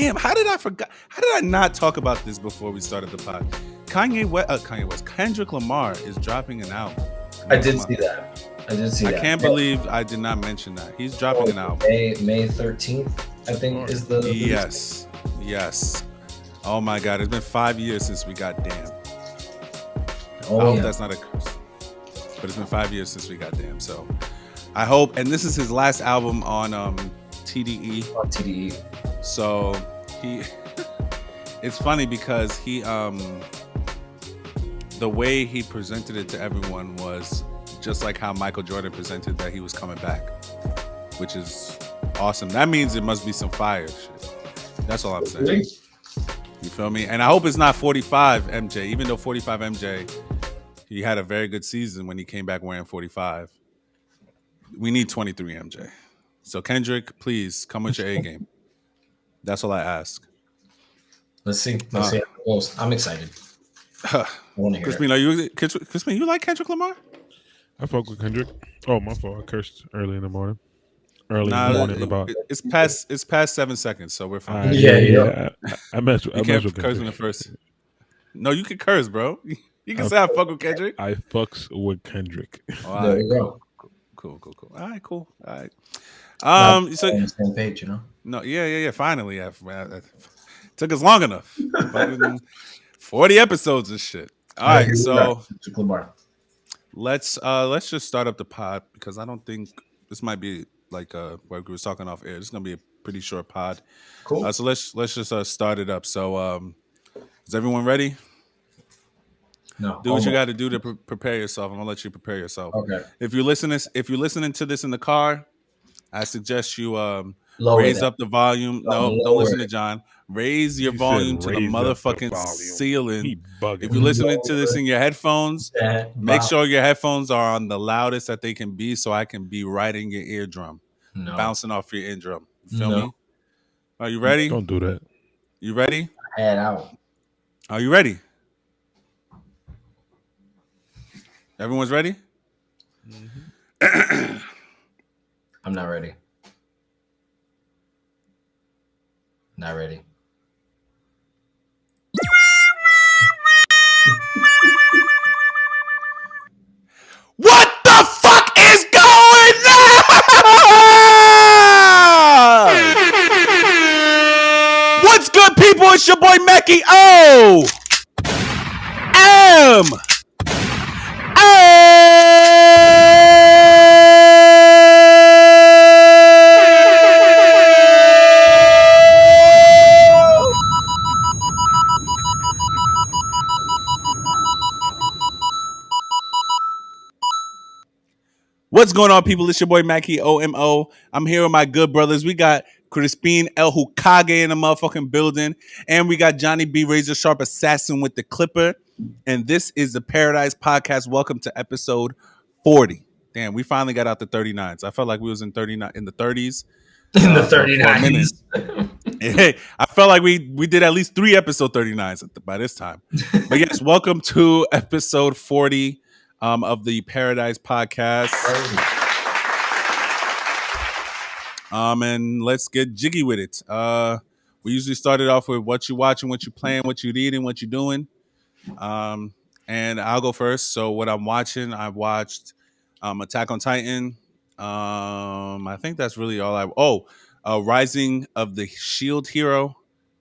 Damn, how did I forget? How did I not talk about this before we started the pod? Kendrick Lamar is dropping an album. I did see that. I can't believe I did not mention that. He's dropping an album. May 13th, I think, is the Yes. Oh my God, it's been 5 years since we got Damn. I hope that's not a curse. But it's been 5 years since we got Damn. So I hope, and this is his last album on TDE. On TDE. So it's funny because the way he presented it to everyone was just like how Michael Jordan presented that he was coming back, which is awesome. That means it must be some fire shit. That's all I'm saying. You feel me? And I hope it's not 45 MJ, even though 45 MJ, he had a very good season when he came back wearing 45. We need 23 MJ. So Kendrick, please come with your A game. That's all I ask. Let's see how it goes. I'm excited. I want to hear Crispin, you like Kendrick Lamar? I fuck with Kendrick. Oh, my fault. I cursed early in the morning. It's past 7 seconds, so we're fine. Yeah. I mess with. You can't curse in the first. No, you can curse, bro. You can say I fuck with Kendrick. I fucks with Kendrick. There you go. Cool. All right, cool. All right. So on the same page, you know. No, yeah. Finally, took us long enough. 40 episodes of shit. All right, so let's just start up the pod because I don't think this might be like what we was talking off air. This is gonna be a pretty short pod. Cool. So let's just start it up. So is everyone ready? No. Do what you got to do to prepare yourself. I'm gonna let you prepare yourself. Okay. If you're listening to this in the car, I suggest you raise up the volume. No, don't listen to John. Raise your volume to the motherfucking ceiling. If you're listening to this in your headphones, make sure your headphones are on the loudest that they can be, so I can be right in your eardrum, bouncing off your eardrum. You feel me? Are you ready? Don't do that. You ready? Head out. Are you ready? Everyone's ready? Mm-hmm. I'm not ready. Not ready. What the fuck is going on? What's good, people? It's your boy Macky. What's going on, people? It's your boy Macky OMO. I'm here with my good brothers. We got Crispin El Hukage in the motherfucking building. And we got Johnny B. Razor Sharp Assassin with the Clipper. And this is the Paradise Podcast. Welcome to episode 40. Damn, we finally got out the 39s. I felt like we was in the 30s. In the 39s. Hey, I felt like we did at least 3 episode 39s by this time. But yes, welcome to episode 40 of the Paradise Podcast. And let's get jiggy with it. We usually started off with what you watching, what you playing, what you reading, what you doing. And I'll go first. So what I'm watching, I watched Attack on Titan. I think that's really all Rising of the Shield Hero.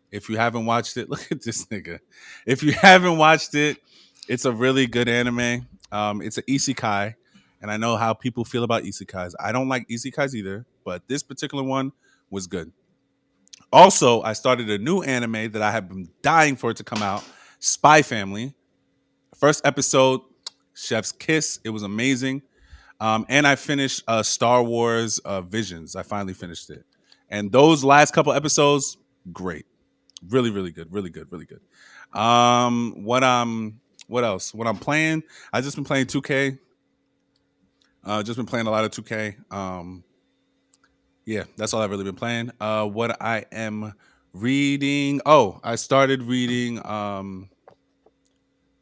If you haven't watched it, look at this nigga. If you haven't watched it, it's a really good anime. It's an isekai, and I know how people feel about isekais. I don't like isekais either, but this particular one was good. Also, I started a new anime that I have been dying for it to come out, SpyXFamily. First episode, Chef's Kiss. It was amazing. And I finished StarWars Visions. I finally finished it. And those last couple episodes, great. Really, really good. Really good. Really good. What else? What I'm playing, I've just been playing 2K. Just been playing a lot of 2K. Yeah, that's all I've really been playing. What I am reading. Oh, I started reading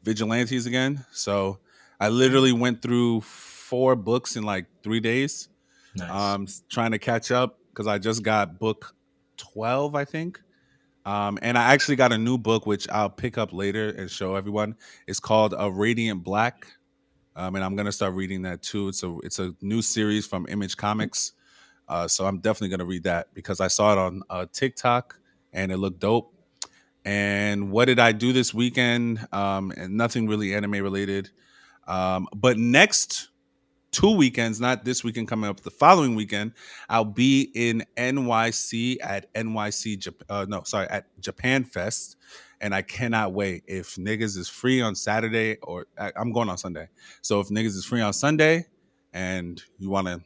Vigilantes again. So I literally went through 4 books in like 3 days. Nice. Trying to catch up because I just got book 12, I think. And I actually got a new book which I'll pick up later and show everyone. It's called Radiant Black. And I'm gonna start reading that too. It's a new series from Image Comics. So I'm definitely gonna read that because I saw it on TikTok and it looked dope. And what did I do this weekend? And nothing really anime related. But next 2 weekends, not this weekend coming up, the following weekend, I'll be in NYC at at Japan Fest, and I cannot wait. If niggas is free on Saturday, or I'm going on Sunday, so if niggas is free on Sunday, and you want to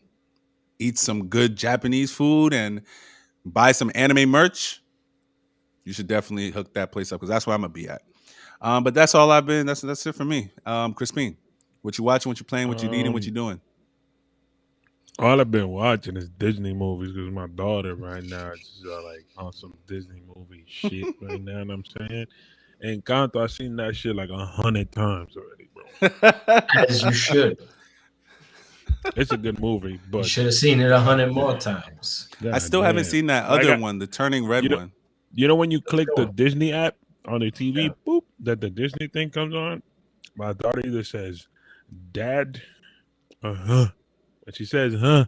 eat some good Japanese food and buy some anime merch, you should definitely hook that place up because that's where I'm gonna be at. But that's all I've been. That's it for me. Crispin, what you watching? What you playing? What you eating? What you doing? All I've been watching is Disney movies because my daughter right now is like on some Disney movie shit right now. And I'm saying, Encanto, I've seen that shit like 100 times already, bro. As you should. It's a good movie, You but should have seen it 100 more times. I still haven't seen that Like other one, the turning red you know, one. you know when you click the go. Disney app on the TV, Yeah. boop, that the Disney thing comes on. My daughter either says, "Dad," or "Huh." When she says "Huh,"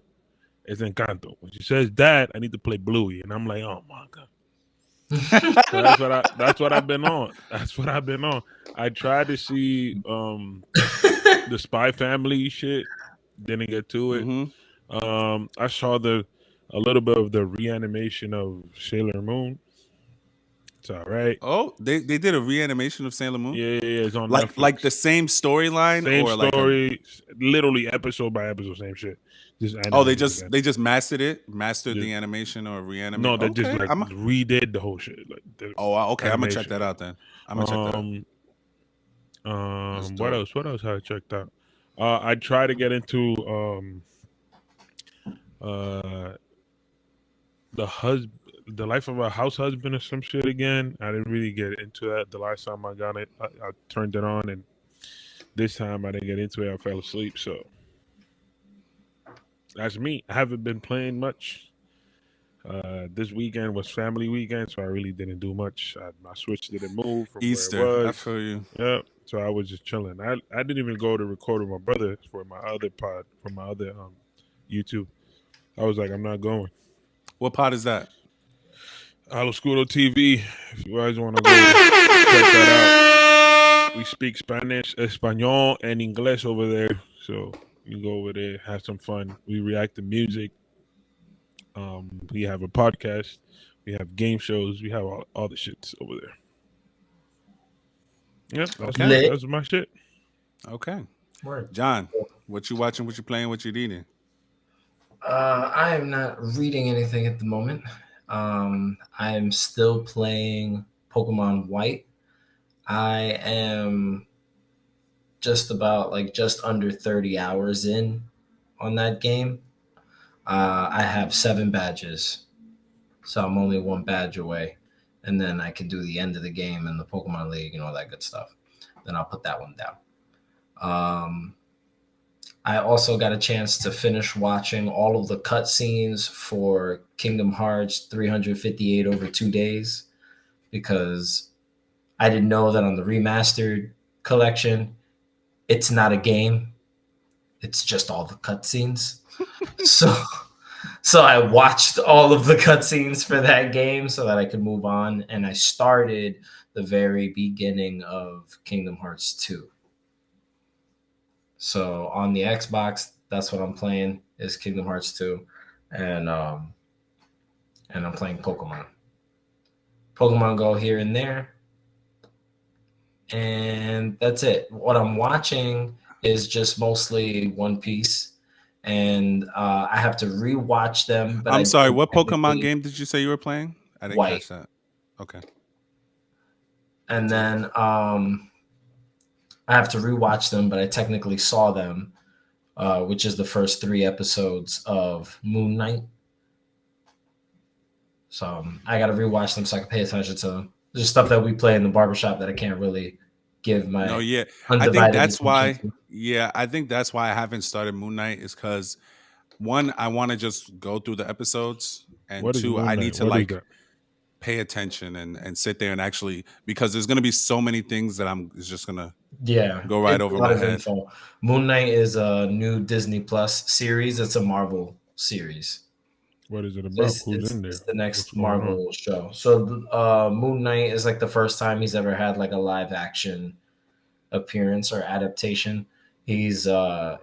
it's Encanto. When she says "Dad," I need to play Bluey, and I'm like, "Oh my god!" So that's what I've been on. That's what I've been on. I tried to see the Spy Family shit, didn't get to it. Mm-hmm. I saw a little bit of the reanimation of Sailor Moon. It's all right. Oh, they did a reanimation of Sailor Moon, Yeah, it's on like the Netflix. same storyline Same or like a. story, literally episode by episode, same shit. Just Oh, they animated just again. they just mastered Just, the animation or reanimate. no, they just Okay, like redid the whole shit. Like the okay. I'm gonna check animation. that out then. I'm gonna check that out. That's What dope. else? What else have I checked out? I try to get into uh the life of a house husband or some shit again. I didn't really get into that the last time I got it. I turned it on, and this time I didn't get into it. I fell asleep. So that's me. I haven't been playing much. This weekend was family weekend, so I really didn't do much. My Switch didn't move from where it Easter. I was. feel you. Yeah, so I was just chilling. I didn't even go to record with my brother for my other pod, for my other YouTube. I was like, I'm not going. What pot is that? Aloscuro TV. If you guys want to go check that out, we speak Spanish, Espanol, and English over there. So you go over there, have some fun. We react to music. We have a podcast. We have game shows. We have all the shits over there. Yep, Okay. that's my shit. Okay. Word. John, what you watching? What you playing? What you eating? I am not reading anything at the moment. I am still playing Pokemon White. I am just under 30 hours in on that game. I have 7 badges, so I'm only 1 badge away, and then I can do the end of the game in the Pokemon League and all that good stuff. Then I'll put that one down. I also got a chance to finish watching all of the cutscenes for Kingdom Hearts 358 over 2 days because I didn't know that on the remastered collection, it's not a game. It's just all the cutscenes. So I watched all of the cutscenes for that game so that I could move on. And I started the very beginning of Kingdom Hearts 2. So on the Xbox, that's what I'm playing is Kingdom Hearts 2. And I'm playing Pokemon. Pokemon Go here and there. And that's it. What I'm watching is just mostly One Piece. And I have to rewatch them. But I'm sorry. What Pokemon technically game did you say you were playing? I didn't White. catch that. Okay. And then I have to rewatch them, but I technically saw them, which is the first 3 episodes of Moon Knight. So I got to rewatch them so I can pay attention to them. There's stuff that we play in the barbershop that I can't really give my I think that's attention why. to. Yeah, I think that's why I haven't started Moon Knight is because one, I want to just go through the episodes, and What is two, Moon I Knight? need to What is like that? pay attention and sit there and actually, because there's gonna be so many things that it's just gonna Yeah, go right it's a over lot my of head. info. Moon Knight is a new Disney Plus series. It's a Marvel series. What is it about? It's Who's it's, in it's there? the next What's going on? Marvel show. So Moon Knight is like the first time he's ever had like a live action appearance or adaptation. He's a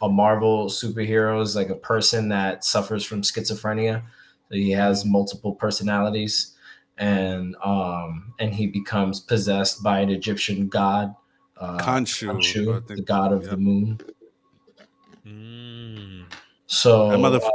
Marvel superhero. Is like a person that suffers from schizophrenia. So he has multiple personalities, and he becomes possessed by an Egyptian god, Khonshu, I Khonshu, the think. god of the Yep. moon. Mm. So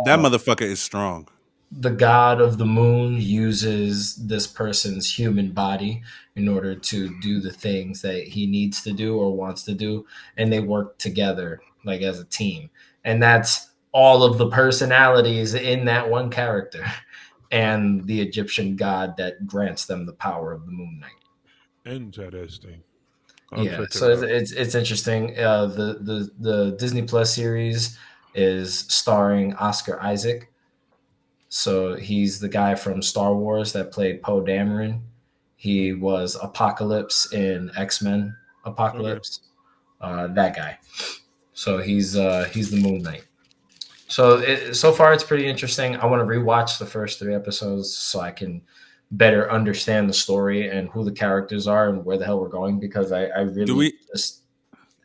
That motherfucker is strong. the god of the moon uses this person's human body in order to do the things that he needs to do or wants to do, and they work together like as a team, and that's all of the personalities in that one character and the Egyptian god that grants them the power of the moon knight. Interesting. I'll Yeah, check it so out. it's interesting. The Disney Plus series is starring Oscar Isaac. So he's the guy from Star Wars that played Poe Dameron. He was Apocalypse in X-Men Okay. Apocalypse. That guy. So he's the Moon Knight. So so far it's pretty interesting. I want to rewatch the first 3 episodes so I can better understand the story and who the characters are and where the hell we're going, because I Do really we just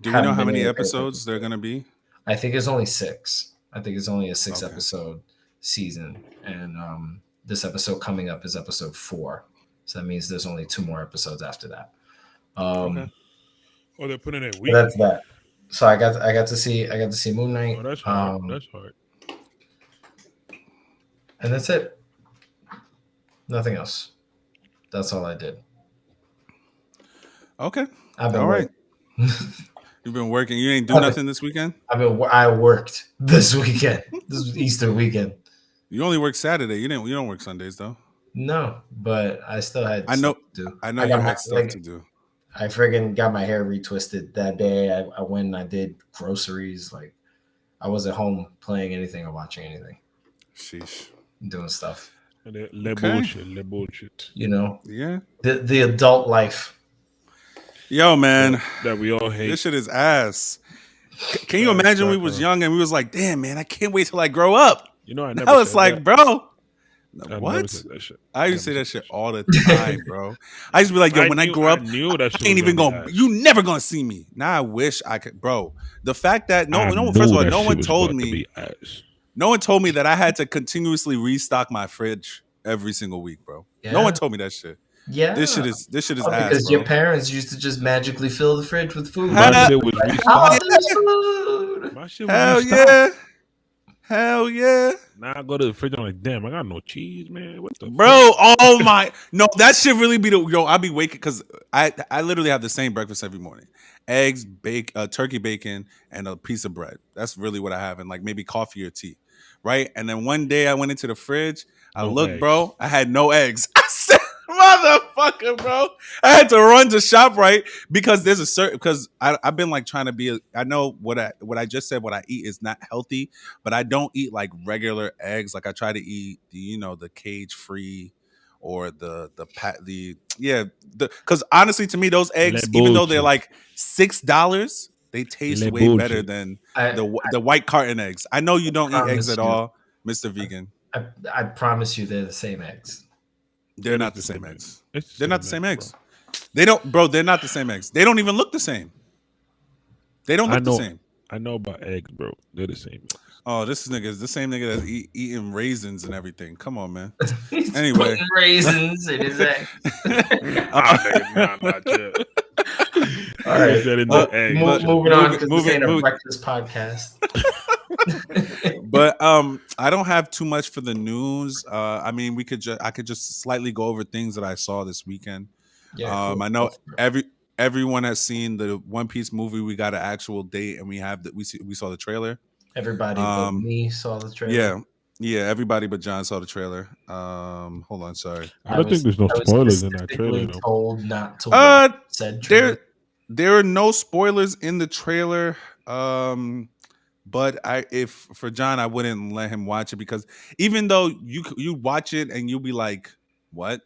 do we know haven't how been many able to pay attention episodes to they're it. gonna be? I think it's only 6. I think it's only a 6 Okay. episode season, and this episode coming up is episode 4. So that means there's only 2 more episodes after that. Okay. Oh, they're putting it But that's weekly. that. So I got to see Moon Oh, Knight, that's hard. That's hard. and that's it. Nothing else. That's all I did. Okay. I've been All right. working. You've been working. You ain't do I've been- nothing this weekend? I worked this weekend. This was Easter weekend. You only work Saturday. You don't work Sundays though. No, but I still had I know stuff to do. I know I you got my had stuff to do. I friggin' got my hair retwisted that day. I went and I did groceries. Like I wasn't home playing anything or watching anything, Sheesh. doing stuff. Le Okay. bullshit. Le bullshit. You know, Yeah. the adult life. Yo, man. That we all hate. This shit is ass. Can you Yeah, imagine we exactly. was young and we was like, damn, man, I can't wait till I grow up. You know, I never Now it's said like, that. bro, I never what? said that shit. I used to say Never that said shit all the time, bro. I used to be like, yo, when I grow up, I knew that shit I ain't was even gonna gonna, be ass. you never gonna see me. Now I wish I could, bro. The fact that I first of knew all, that no shit one was told about to me, be ass. no one told me that I had to continuously restock my fridge every single week, bro. No one Yeah. told me that shit. Yeah, This shit is Oh, ass, because bro. your parents used to just magically fill the fridge with food. My Hell, shit was Like, restocked. oh, there's food. My shit was hell restocked. yeah. Hell yeah. Now I go to the fridge. I'm like, damn, I got no cheese, man. What the Bro, oh my, no, that should really be I'll be waking because I literally have the same breakfast every morning: eggs, turkey bacon, and a piece of bread. That's really what I have, and like maybe coffee or tea, right? And then one day I went into the fridge, I No looked, eggs. bro, I had no eggs. I said, motherfucker, bro, I had to run to ShopRite because there's a certain because I've been like trying to be. I know what I just said. What I eat is not healthy, but I don't eat like regular eggs. Like I try to eat the cage free or the because honestly to me those eggs, Le even though they're bullshit. like $6, they taste Le way better bullshit. than I, the white carton eggs. I know you don't eat eggs promise at you. all, Mr. Vegan. I promise you, they're the same eggs. They're It not the is same eggs. It's They're not the same eggs. bro. They don't, bro. They're not the same eggs. They don't even look the same. They don't I look the know. same. I know about eggs, bro. They're the same. Oh, this nigga is the same nigga that's eating raisins and everything. Come on, man. He's Anyway. putting raisins in his eggs. Not yet. All right. Said in Well, the egg. moving on, because this moving- ain't a moving- breakfast podcast. But I don't have too much for the news. I mean, I could just slightly go over things that I saw this weekend. Yeah, cool. I know everyone has seen the One Piece movie. We got an actual date, and we saw the trailer. Everybody but me saw the trailer. Yeah, everybody but John saw the trailer. Hold on, sorry. I don't think there's no I was spoilers in that specifically trailer. Though. told not to watch said trailer. There are no spoilers in the trailer. But if for John, I wouldn't let him watch it because even though you watch it and you'll be like, what?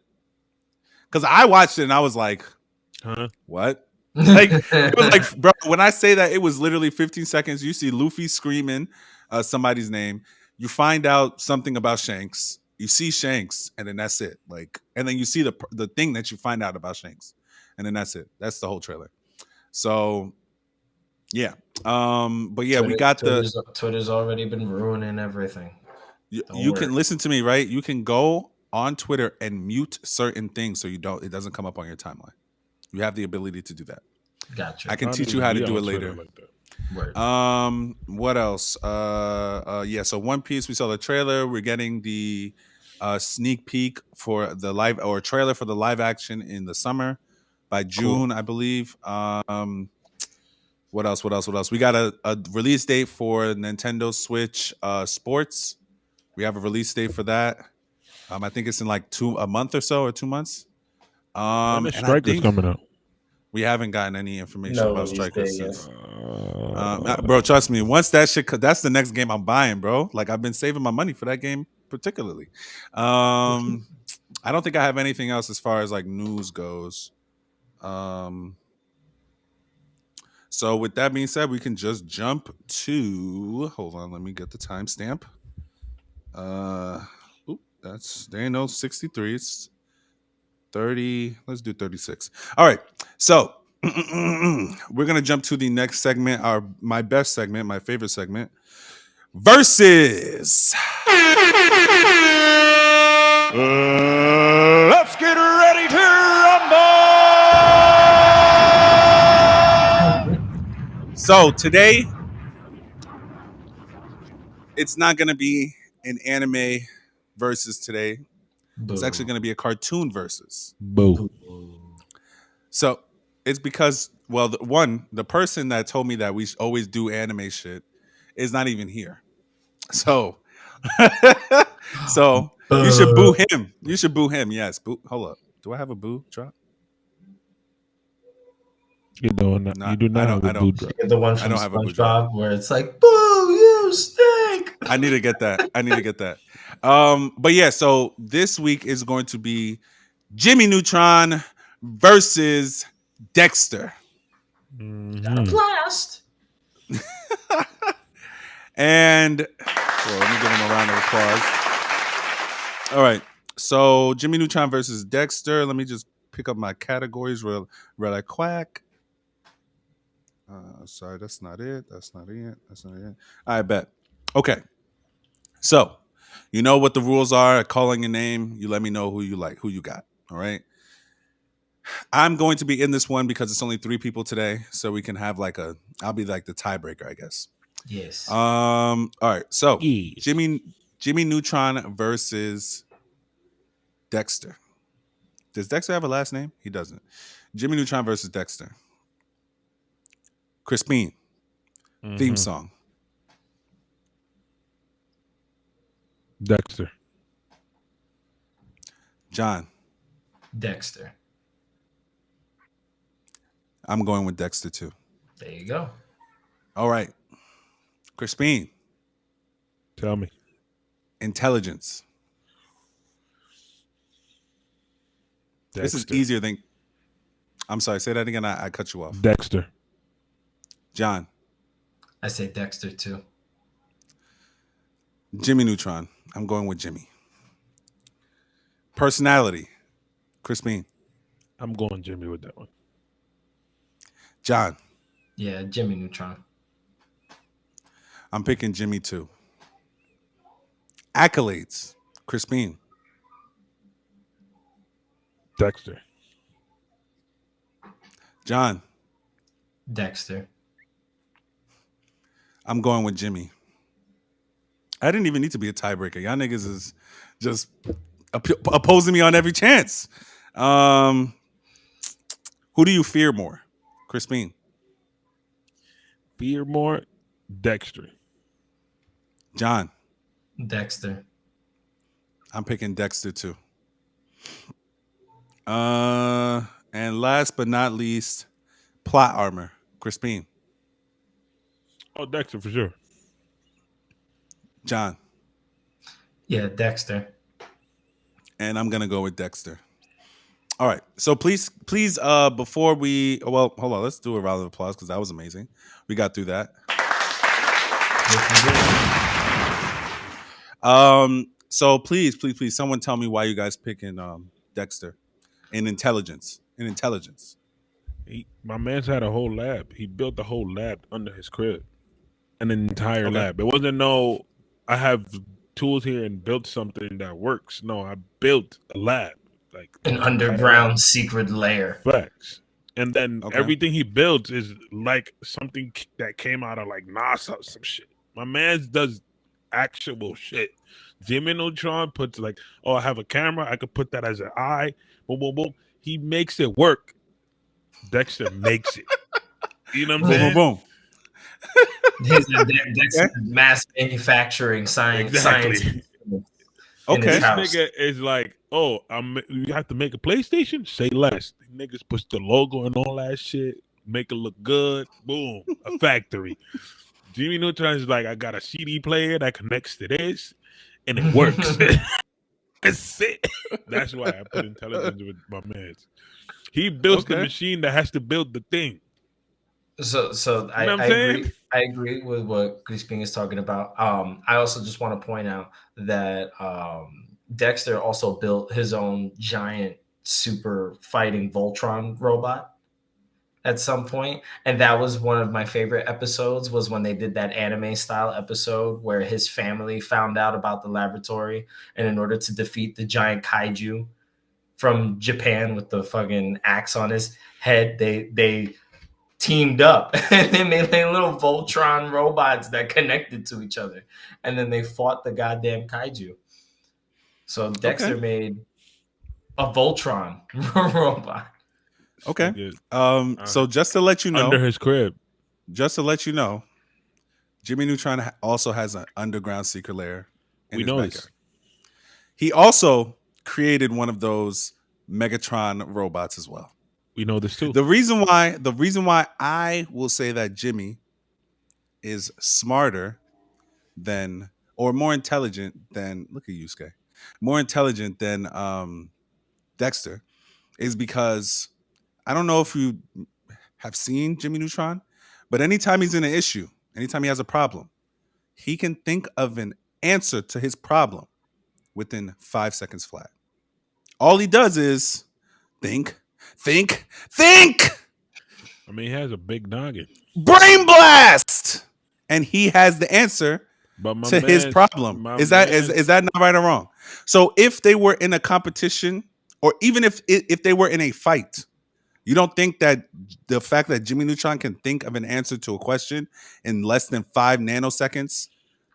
Because I watched it and I was like, Huh? what? Like it was like, bro, when I say that, it was literally 15 seconds. You see Luffy screaming somebody's name. You find out something about Shanks. You see Shanks, and then that's it. Like, and then you see the thing that you find out about Shanks, and then that's it. That's the whole trailer. So yeah, but yeah, we got Twitter's already been ruining everything. Don't you worry. can listen to me, right? You can go on Twitter and mute certain things so it doesn't come up on your timeline. You have the ability to do that. Gotcha. I can I teach don't you even how to be do it on Twitter later. like that. Word. What else? Yeah, so One Piece, we saw the trailer. We're getting the sneak peek for the live or trailer for the live action in the summer by June, I believe. What else? What else? What else? We got a release date for Nintendo Switch Sports. We have a release date for that. I think it's in like a month or so, or 2 months. When is And I Strikers think coming out? we haven't gotten any information No about release Strikers date since. yet. Bro, trust me. Once that shit, that's the next game I'm buying, bro. Like I've been saving my money for that game particularly. I don't think I have anything else as far as like news goes. So with that being said, we can just jump to. Hold on, let me get the timestamp. There ain't no 63. It's 30. Let's do 36. All right. So we're gonna jump to the next segment, my best segment, my favorite segment. Versus. Let's get ready to rumble! So today, it's not going to be an anime versus today. It's actually going to be a cartoon versus. Boo. So it's because, well, the person that told me that we always do anime shit is not even here. So, so you should boo him. You should boo him. Yes. Boo. Hold up. Do I have a boo drop? You do not. No, You do I not don't. have a I don't. boo drop. The one I from don't have a boo drop. SpongeBob where it's like, "Boo, you stink." I need to get that. But yeah, so this week is going to be Jimmy Neutron versus Dexter. Got a blast. And well, let me give him a round of applause. All right. So Jimmy Neutron versus Dexter. Let me just pick up my categories real quick. Sorry, that's not it. I bet. Okay. So, you know what the rules are. Calling your name, you let me know who you like, who you got. All right. I'm going to be in this one because it's only 3 people today, so we can have I'll be like the tiebreaker, I guess. Yes. All right. So Yes. Jimmy Neutron versus Dexter. Does Dexter have a last name? He doesn't. Jimmy Neutron versus Dexter. Crispin. Theme song. Dexter. John. Dexter. I'm going with Dexter too. There you go. All right. Crispin. Tell me. Intelligence. Dexter. This is easier than. I'm sorry. Say that again. I cut you off. Dexter. John. I say Dexter too. Jimmy Neutron. I'm going with Jimmy. Personality. Crispin. I'm going Jimmy with that one. John. Yeah, Jimmy Neutron. I'm picking Jimmy too. Accolades. Crispin. Dexter. John. Dexter. I'm going with Jimmy. I didn't even need to be a tiebreaker. Y'all niggas is just opposing me on every chance. Who do you fear more? Crispin. Fear more. Dexter. John. Dexter. I'm picking Dexter too. And last but not least, plot armor. Crispin. Oh, Dexter for sure. John. Yeah, Dexter. and I'm gonna go with Dexter. All right. So please, before we, well, hold on. Let's do a round of applause because that was amazing. We got through that. So please, someone tell me why you guys picking Dexter in intelligence. My man's had a whole lab. He built the whole lab under his crib, an entire lab. It wasn't I have tools here and built something that works. No, I built a lab, like an underground secret lair. Facts. And then everything he builds is like something that came out of like NASA or some shit. My man does actual shit. Jimmy Neutron puts like, oh, I have a camera. I could put that as an eye. Boom, boom, boom. He makes it work. Dexter makes it. You know what I'm saying? Boom, boom. Dexter mass manufacturing science. Exactly. Okay. This nigga is like, oh, you have to make a PlayStation? Say less. Niggas push the logo and all that shit, make it look good. Boom, a factory. Jimmy Neutron is like, I got a CD player that connects to this, and it works. That's it. That's why I put intelligence with my man. He builds the machine that has to build the thing. So I agree. I agree with what Crispin is talking about. I also just want to point out that Dexter also built his own giant super fighting Voltron robot at some point, and that was one of my favorite episodes. Was when they did that anime style episode where his family found out about the laboratory, and in order to defeat the giant kaiju from Japan with the fucking axe on his head, they teamed up and they made like little Voltron robots that connected to each other, and then they fought the goddamn kaiju. So Dexter made a Voltron robot. Okay. So just to let you know, under his crib, Jimmy Neutron also has an underground secret lair. We know this. He also created one of those Megatron robots as well. We know this too. The reason why I will say that Jimmy is smarter than, or more intelligent than, look at you, Sky, more intelligent than Dexter, is because I don't know if you have seen Jimmy Neutron, but anytime he's in an issue, anytime he has a problem, he can think of an answer to his problem within 5 seconds flat. All he does is think. I mean, he has a big noggin. Brain blast! And he has the answer to his problem. Is that not right or wrong? So if they were in a competition, or even if they were in a fight, you don't think that the fact that Jimmy Neutron can think of an answer to a question in less than 5 nanoseconds,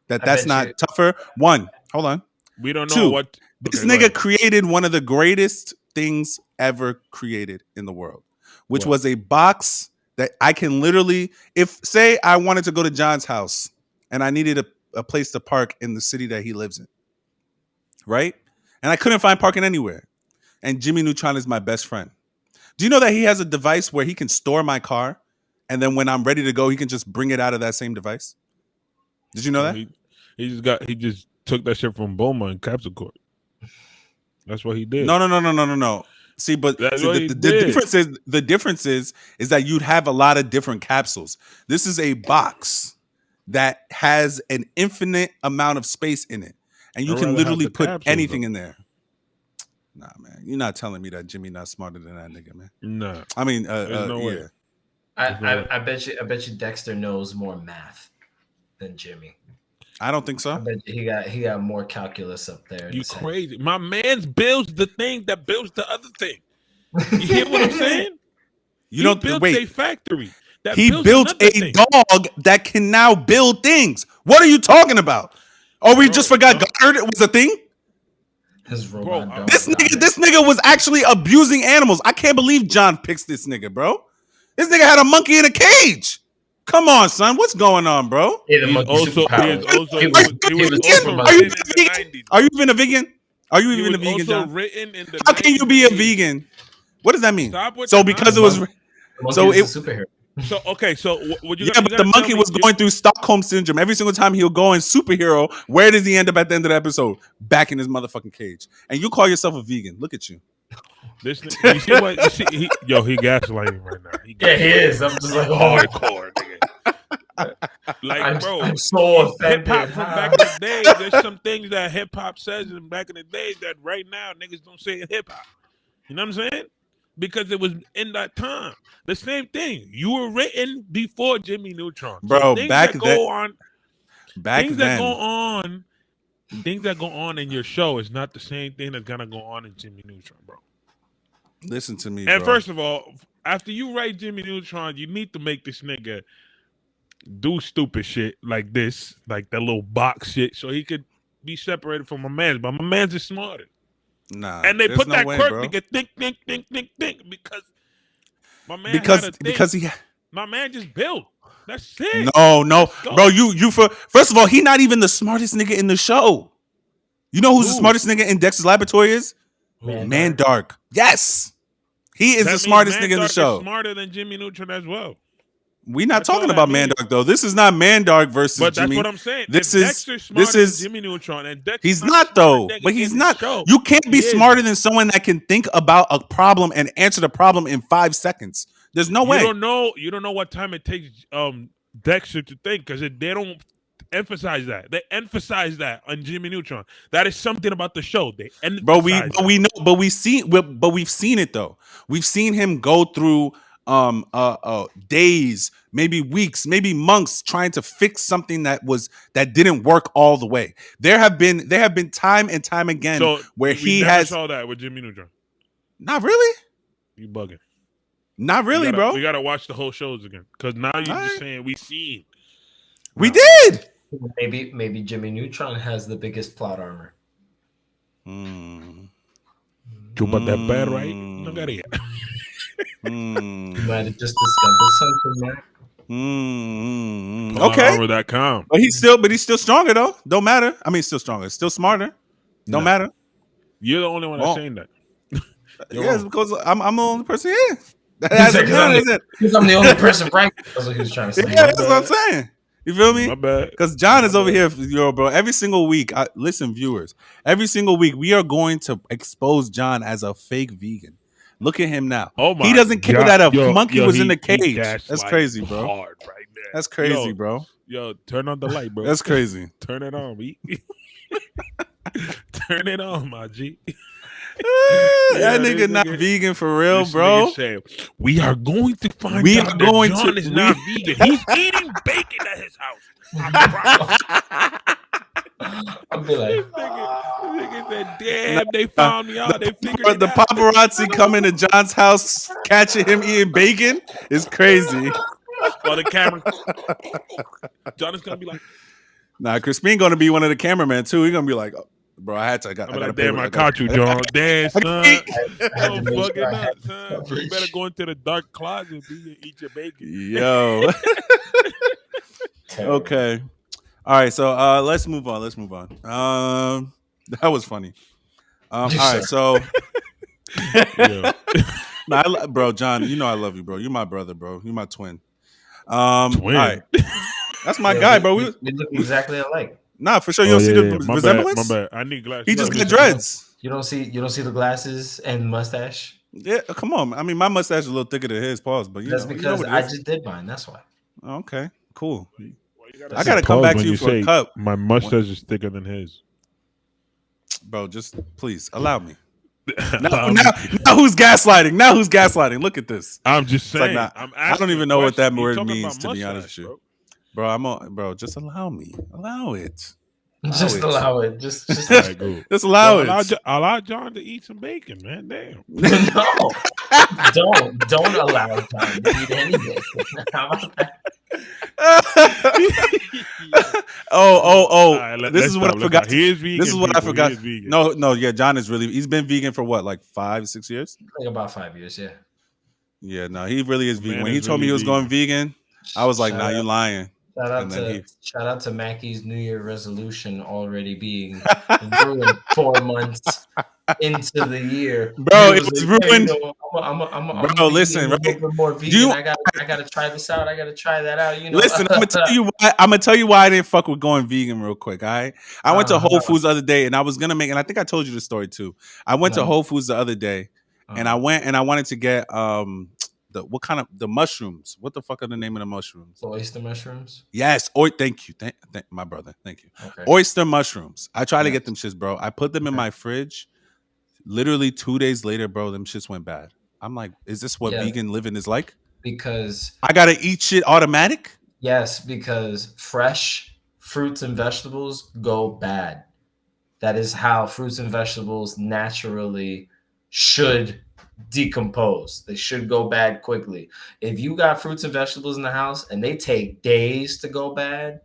that's not tougher? One, hold on. We don't know what this nigga created one of the greatest things ever created in the world, which was a box that I can literally, if say I wanted to go to John's house and I needed a place to park in the city that he lives in, right? And I couldn't find parking anywhere. And Jimmy Neutron is my best friend. Do you know that he has a device where he can store my car, and then when I'm ready to go, he can just bring it out of that same device? Did you know that? He just took that shit from Boma and Capsule Court. That's what he did. No. See, but the difference is that you'd have a lot of different capsules. This is a box that has an infinite amount of space in it, and you can literally put anything in there. Nah, man, you're not telling me that Jimmy not smarter than that nigga, man. No, I mean, no way. I bet you Dexter knows more math than Jimmy. I don't think so. I bet you he got more calculus up there. You crazy? My man's builds the thing that builds the other thing. You hear what I'm saying? He built a factory. He built a dog that can now build things. What are you talking about? Oh, we just forgot Goddard was a thing? His robot dog. This nigga was actually abusing animals. I can't believe John picks this nigga, bro. This nigga had a monkey in a cage. Come on, son. What's going on, bro? Are you even a vegan? Are you even a vegan, John? How can you be a vegan? What does that mean? So because it was... So it... superhero. So okay, so what you Yeah, got? but the monkey was going through Stockholm syndrome. Every single time he'll go in superhero, where does he end up at the end of the episode? Back in his motherfucking cage. And you call yourself a vegan. Look at you. This, you see what you see? He gaslighting right now. He is. I'm just like, hardcore, nigga. Like, bro, I'm so offended. hip hop from back in the day. There's some things that hip hop says in back in the day that right now niggas don't say in hip hop. You know what I'm saying? Because it was in that time. The same thing. You were written before Jimmy Neutron. Bro, so things back that then, go on, back things then, that go on, things that go on in your show is not the same thing that's gonna go on in Jimmy Neutron, bro. listen to me, And bro. first of all, after you write Jimmy Neutron, you need to make this nigga do stupid shit like this, like that little box shit, so he could be separated from my man. But my man's is smarter. Nah, And they there's put no that way, quirk bro. nigga think because my man because he my man just built. That's it. no, go. bro. You first of all, he not even the smartest nigga in the show. You know who's the Who? smartest nigga in Dexter's Laboratory is? Man Dark. Yes, he is That the means smartest Man nigga in the Dark is show. smarter than Jimmy Neutron as well. We not That's all talking that about Man means. Dark though. This is not Man Dark versus But that's Jimmy. what I'm saying. This If is Dexter's smarter this is than Jimmy Neutron, and Dexter's he's not not the though. smart nigga But he's in not. the show. You can't be He is, smarter though. than someone that can think about a problem and answer the problem in 5 seconds. There's no way. You don't know what time it takes Dexter to think because they don't emphasize that. They emphasize that on Jimmy Neutron. That is something about the show. They emphasize Bro, we that. know, but we've seen it though. We've seen him go through days, maybe weeks, maybe months trying to fix something that didn't work all the way. There have been time and time again So where we he never has saw that with Jimmy Neutron. not really, You bugging. not really, bro. We gotta watch the whole shows again because now you're All just right. saying we seen. We did. Maybe Jimmy Neutron has the biggest plot armor. Mm. You about that bad, right? No got it. Mm. Might have just discovered something there. Okay, Armor.com. but he's still stronger though. Don't matter. I mean, still stronger, still smarter. Don't No. matter. You're the only one that's saying that. Yes, because I'm the only person here. Because I'm the only person right. That's what he was trying to say. Yeah, that's what I'm saying. You feel me? My bad. Because John is over here, bro. Every single week, listen, viewers. Every single week, we are going to expose John as a fake vegan. Look at him now. Oh my he doesn't care God. that a Yo, monkey yo, was in he- the he cage. gaslighting That's crazy, bro. Hard right there. That's crazy, Yo, bro. Yo, turn on the light, bro. That's crazy. Turn it on, B. Turn it on, my G. That this nigga not nigga- vegan for real, This bro. nigga say, we are going to find We out are that going John to- is not vegan. He's eating bacon at his house. I promise. I'll be like, This nigga said, damn, they found me out. They figured But it the out. paparazzi coming to John's house, catching him eating bacon is crazy. Or the camera. John is going to be like, Nah, Crispin gonna be one of the cameramen too. He's gonna be like, oh, bro, I I'm gotta like, pay damn, what I caught you, John. Damn, son. I had to Yo, make fucking sure I up, had son. coverage. You better go into the dark closet, B, and eat your bacon. Yo. Okay. All right, so let's move on. That was funny. All right, so Yeah. bro, John, you know I love you, bro. You're my brother, bro. You're my twin. All Twin. right. That's my Yeah, guy, bro. We look exactly alike. Nah, for sure. You don't see the My resemblance? bad. I need glasses. He just Look, got dreads. You don't see the glasses and mustache. Yeah, come on. I mean, my mustache is a little thicker than his, pause, but That's you know because what it I is. just did mine. That's why. Okay, cool. Why you I gotta come pause back when to you for say a cup, My mustache is thicker than his. bro. Just please allow me. Allow me. Now who's gaslighting? Now who's gaslighting? Look at this, I'm just It's like, saying. nah, I'm I don't asking even a know what that question. You word talking means, about to be honest mustache, with you. bro. bro. I'm on, bro. Just allow me. Allow it. Just it. allow it. Just All right, cool. Just allow Yo, it. allow John to eat some bacon, man. Damn. no. Don't allow John to eat anything. How about that? oh. All right, This is what I forgot. He is vegan. This is what I people. forgot. He is vegan. No, yeah. John is really. He's been vegan for what, like 5-6 years? Like about 5 years, yeah. Yeah, no, he really is vegan. Man When he is told me really he was going vegan, I was like, Shout nah, out. you lying. and then he Shout out to Macky's New Year resolution already being ruined 4 months into the year. bro, He it was was like, "Yeah, ruined. I'm Bro, gonna be listen, eating a right? little bit more Do vegan. you I gotta try this out. I gotta try that out. listen? I'm gonna tell you why I didn't fuck with going vegan real quick. All right, I went to Whole Foods the other day, and I was gonna make, and I think I told you the story too. I went to Whole Foods the other day, and I went and I wanted to get the mushrooms. What the fuck are the name of the mushrooms? the oyster mushrooms. Yes. Thank you, thank my brother. Thank you. Okay. Oyster mushrooms. I tried to Yes. get them shits, bro. I put them in my fridge. Literally 2 days later, bro, them shits went bad. I'm like, is this what Yeah. vegan living is like? Because I gotta eat shit automatic? yes, because fresh fruits and vegetables go bad. That is how fruits and vegetables naturally should decompose. They should go bad quickly. If you got fruits and vegetables in the house and they take days to go bad,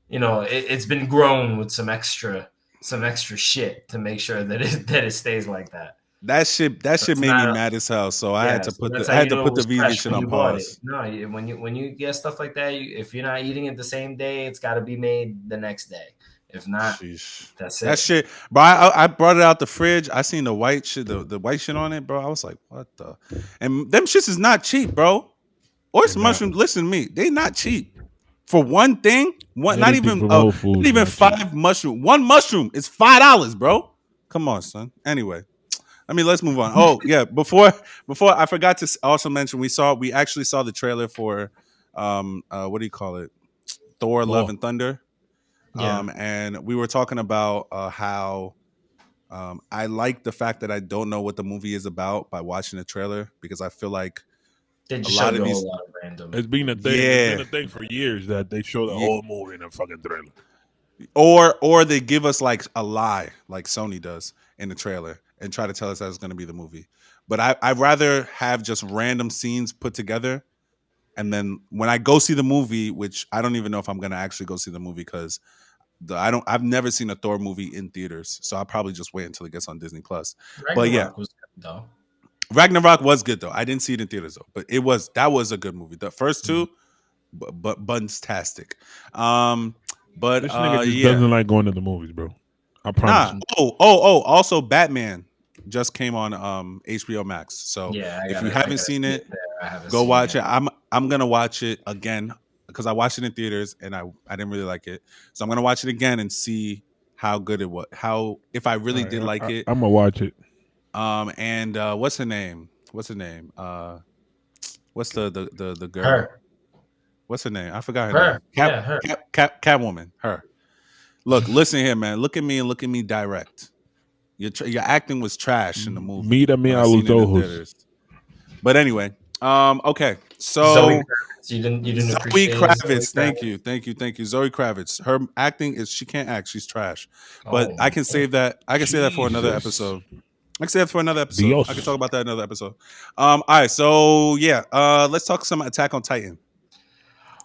it's been grown with some extra shit to make sure that it stays like that. That shit It's made me not mad as hell. So I had to so put that's the how I had you to know it put the was vegan fresh shit when on you bought it. pause. No, when you get stuff like that, if you're not eating it the same day, it's got to be made the next day. If not, Sheesh. that's it. That shit, bro. I brought it out the fridge. I seen the white shit, the white shit on it, bro. I was like, what the? And them shits is not cheap, bro. Oyster mushrooms. Listen to me, they not cheap. For one thing, Anything from Whole Foods, not even not cheap. 5 mushroom. One mushroom is $5, bro. Come on, son. Anyway, let's move on. Oh yeah, before I forgot to also mention, we actually saw the trailer for what do you call it? Thor: Love and Thunder. Yeah. And we were talking about how I like the fact that I don't know what the movie is about by watching the trailer, because I feel like They a just lot showed of a these, whole lot of random. It's been a thing. It's been a thing for years that they show the whole movie in a fucking trailer. or they give us like a lie, like Sony does in the trailer, and try to tell us that it's going to be the movie. But I'd rather have just random scenes put together, and then when I go see the movie, which I don't even know if I'm going to actually go see the movie, because I've never seen a Thor movie in theaters, so I'll probably just wait until it gets on Disney Plus. But yeah, Ragnarok was good though. Ragnarok was good though. I didn't see it in theaters though, but that was a good movie. The first two, but buntastic. But This nigga just yeah, doesn't like going to the movies, bro. I promise. nah. Oh. Also, Batman just came on HBO Max. So Yeah, if you haven't seen see it, there. I haven't go seen watch it. I'm gonna watch it again because I watched it in theaters and I didn't really like it. So I'm gonna watch it again and see how good it was. How if I really did like it. I'm gonna watch it. And what's her name? What's the girl? Her. What's her name? I forgot her, Her. name. Yeah, her. Catwoman. Her. Look, listen here, man. Look at me and look at me direct. Your acting was trash in the movie. Mira when I a seen los it in ojos. theaters. But anyway, okay. So Zoe Kravitz. You didn't Zoe appreciate Kravitz. Zoe Thank you. Zoe Kravitz. Her acting she can't act. She's trash. But Oh, I can save that. I can say that for another Jesus. episode. I can say that for another episode. Dios. I can talk about that in another episode. All right. So yeah, let's talk some Attack on Titan.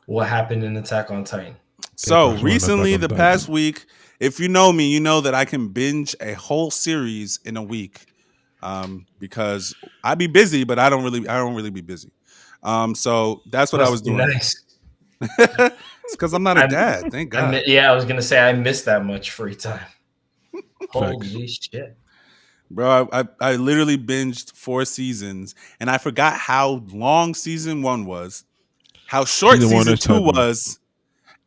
What happened in Attack on Titan? So recently, the past week, if you know me, you know that I can binge a whole series in a week, because I be busy, but I don't really be busy. So that's what I was doing. Nice. It's because I'm not a dad. Thank God. I was gonna say I missed that much free time. Holy shit, bro! I literally binged 4 seasons, and I forgot how long season 1 was, how short season 2 was,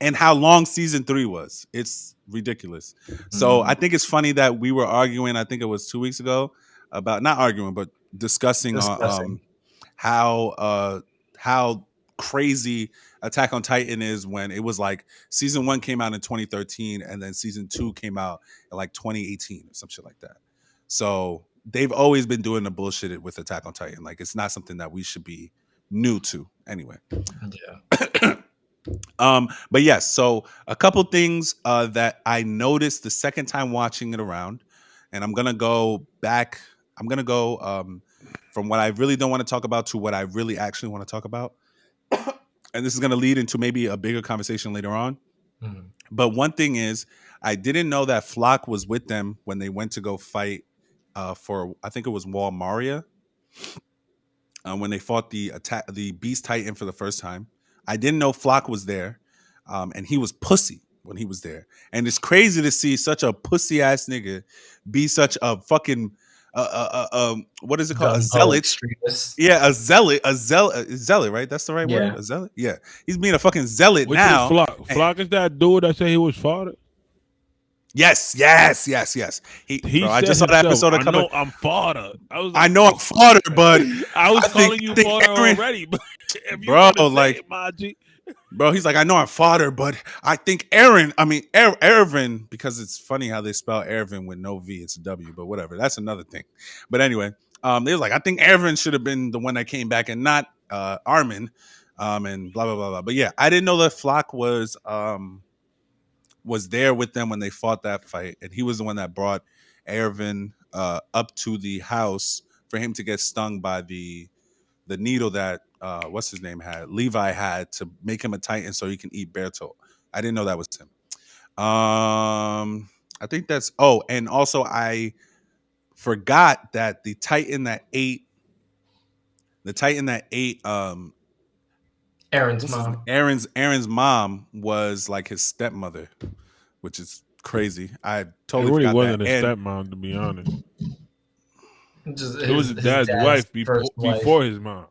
and how long season 3 was. It's ridiculous. So I think it's funny that we were arguing, I think it was 2 weeks ago, about not arguing, but discussing. How crazy Attack on Titan is, when it was like season 1 came out in 2013 and then season 2 came out in like 2018 or some shit like that. So they've always been doing the bullshit with Attack on Titan. Like, it's not something that we should be new to anyway. Yeah. But yes, so a couple things that I noticed the second time watching it around, and I'm gonna go back. I'm gonna go from what I really don't want to talk about to what I really actually want to talk about, and this is gonna lead into maybe a bigger conversation later on. Mhm. But one thing is, I didn't know that Flock was with them when they went to go fight for, I think it was Wall Maria, when they fought the Beast Titan for the first time. I didn't know Flock was there. and he was pussy when he was there. And it's crazy to see such a pussy ass nigga be such a fucking what is it called? A Gung-ho zealot. extremist. Yeah, a zealot, right? That's the right word. Yeah. A zealot. Yeah, he's being a fucking zealot Which now. is Flock? Flock is that dude that said he was father? Yes. He bro, I said just saw that episode. I know I'm father. I know I'm father, but I was I calling think- you I think father Aaron- already. But if you Bro, gonna say like- it, Maji, bro, he's like, I know I'm fodder, but I think Ervin, because it's funny how they spell Ervin with no V, it's a W, but whatever. That's another thing. But anyway, they was like, I think Ervin should have been the one that came back and not Armin, and blah blah blah blah. But yeah, I didn't know that Flock was there with them when they fought that fight, and he was the one that brought Ervin up to the house for him to get stung by the needle that what's his name had, Levi had, to make him a Titan so he can eat Bertolt. I didn't know that was him. I think that's and also I forgot that the Titan that ate Aaron's mom. Aaron's mom was like his stepmother, which is crazy. I it totally really forgot wasn't that. a And- stepmom, to be honest. Just It was his dad's wife first wife. before his mom.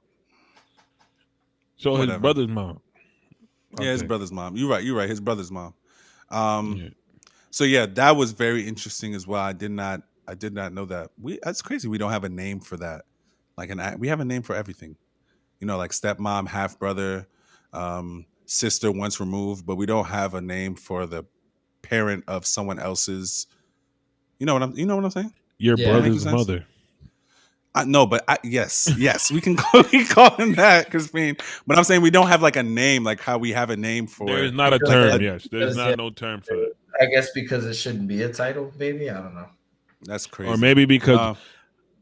So Whatever. his brother's mom. Yeah, his Okay. brother's mom. You're right. His brother's mom. Yeah. So yeah, that was very interesting as well. I did not know that. That's crazy. We don't have a name for that. We have a name for everything. You know, like stepmom, half brother, sister once removed, but we don't have a name for the parent of someone else's. You know what I'm saying? Your Yeah. brother's Making sense? mother. No, but yes, we can call him that, Crispin. But I'm saying we don't have like a name, like how we have a name for. There is not a Like term, a- yes. There's not no term for that. I guess because it shouldn't be a title, maybe. I don't know. That's crazy. Or maybe because Uh,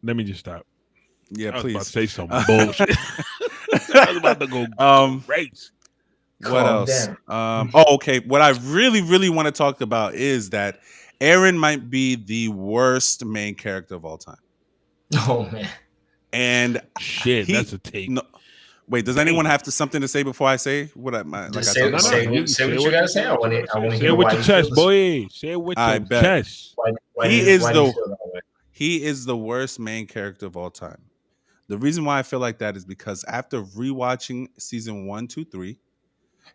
let me just stop. yeah, I was please. about to say some bullshit. I was about to go race. What Calm else? down. Okay. What I really, really want to talk about is that Aaron might be the worst main character of all time. Oh man. And Shit, he- that's a take. no, wait, does anyone have something to say before I say what I like? Just I say, talked No, about? say, no, what, you say say what what you gotta you say. I want to Say hear it with why your you feel chest, this- boy. Say it with I your bet. chest. Why He do you- is why do you the- feel that way? He is the worst main character of all time. The reason why I feel like that is because after rewatching season 1, 2, 3,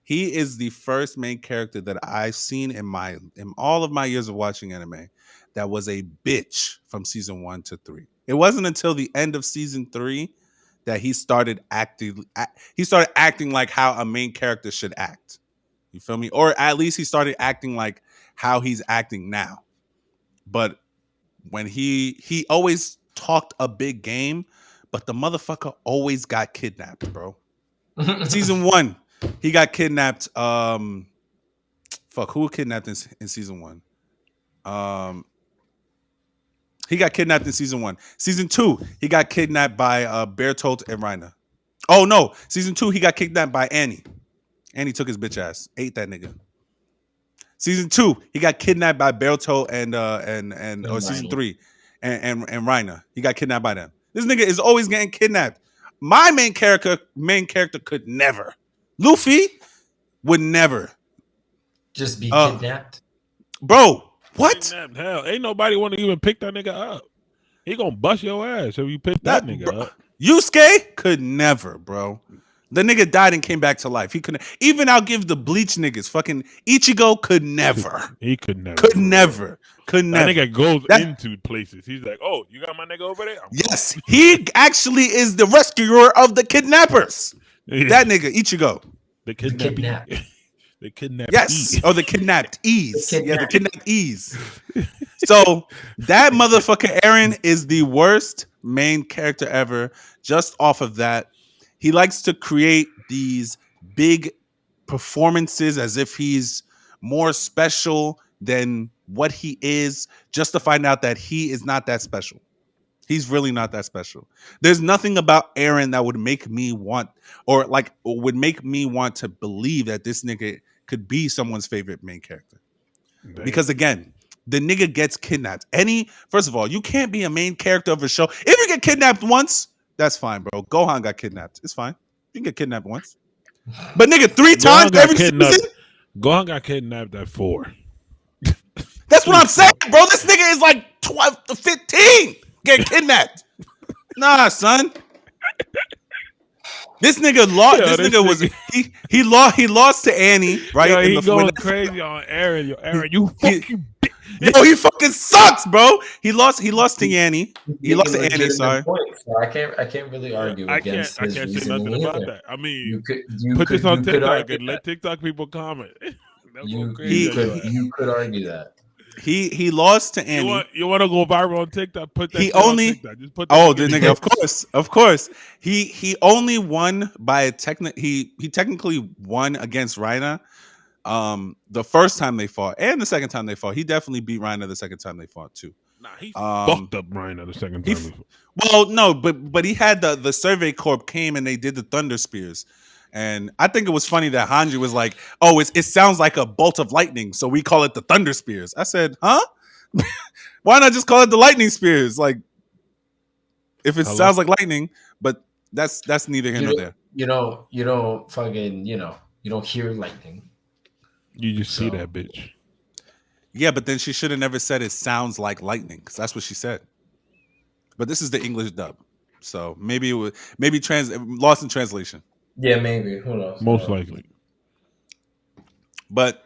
he is the first main character that I've seen in all of my years of watching anime that was a bitch from season 1 to 3. It wasn't until the end of season 3 that he started acting like how a main character should act. You feel me? Or at least he started acting like how he's acting now. But when he always talked a big game, but the motherfucker always got kidnapped, bro. Season 1, he got kidnapped. Who kidnapped in season 1? He got kidnapped in season 1. Season 2, he got kidnapped by Bertolt and Reiner. Oh no, season 2, he got kidnapped by Annie. Annie took his bitch ass, ate that nigga. Season 2, he got kidnapped by Bertolt and or season Reiner. 3 and Reiner. He got kidnapped by them. This nigga is always getting kidnapped. My main character could never. Luffy would never. Just be Oh. kidnapped. Bro, what? Kidnapped. Hell, ain't nobody want to even pick that nigga up. He gonna bust your ass if you pick that nigga bro, up. Yusuke could never, bro. The nigga died and came back to life. He couldn't. Even I'll give the Bleach niggas. Fucking Ichigo could never. He could never. Could never. Could That never. nigga goes That- into places. He's like, "Oh, you got my nigga over there." Yes, he actually is the rescuer of the kidnappers. That nigga Ichigo. the Kidnapped. the kidnapped. Yes, or the kidnapped ease. The Yeah, the kidnapped. kidnapped ease. So that motherfucker Aaron is the worst main character ever. Just off of that, he likes to create these big performances as if he's more special than what he is, just to find out that he is not that special. He's really not that special. There's nothing about Aaron that would make me want, or would make me want to believe that this nigga could be someone's favorite main character. Because again, the nigga gets kidnapped. First of all, you can't be a main character of a show. If you get kidnapped once, that's fine, bro. Gohan got kidnapped. It's fine. You can get kidnapped once. But nigga, 3 times got every kidnapped. season? Gohan got kidnapped at 4. That's what I'm saying, bro. This nigga is like 12 to 15 getting kidnapped. Nah, son. This nigga lost. Yo, This nigga was he lost to Annie, right? Yo, in he the going crazy on Aaron. Yo, Aaron, you he- fucking Yo, he fucking sucks, bro. He lost to Annie. He lost to Annie, legitimate sorry. points, so I can't really argue I against can't his say reasoning nothing about either. that. I mean, You put could this on you could TikTok argue and let that. TikTok people comment. They'll go You crazy on your ass. you could argue that. He lost to Annie. You want to go viral on TikTok? Put that He shit on only TikTok. Just put that the in nigga, of course. He only won by a he technically won against Reina. The first time they fought and the second time they fought. He definitely beat Reina the second time they fought too. Nah, he fucked up Reina the second time. Well, no, but he had the Survey Corp came and they did the Thunder Spears. And I think it was funny that Hanji was like, "Oh, it sounds like a bolt of lightning, so we call it the Thunder Spears." I said, "Huh? Why not just call it the Lightning Spears? Like, if it sounds like lightning." But that's neither here nor there. You don't fucking you don't hear lightning. You just see that bitch. Yeah, but then she should have never said it sounds like lightning because that's what she said. But this is the English dub, so maybe it was lost in translation. Yeah, maybe. Who knows? Most likely. But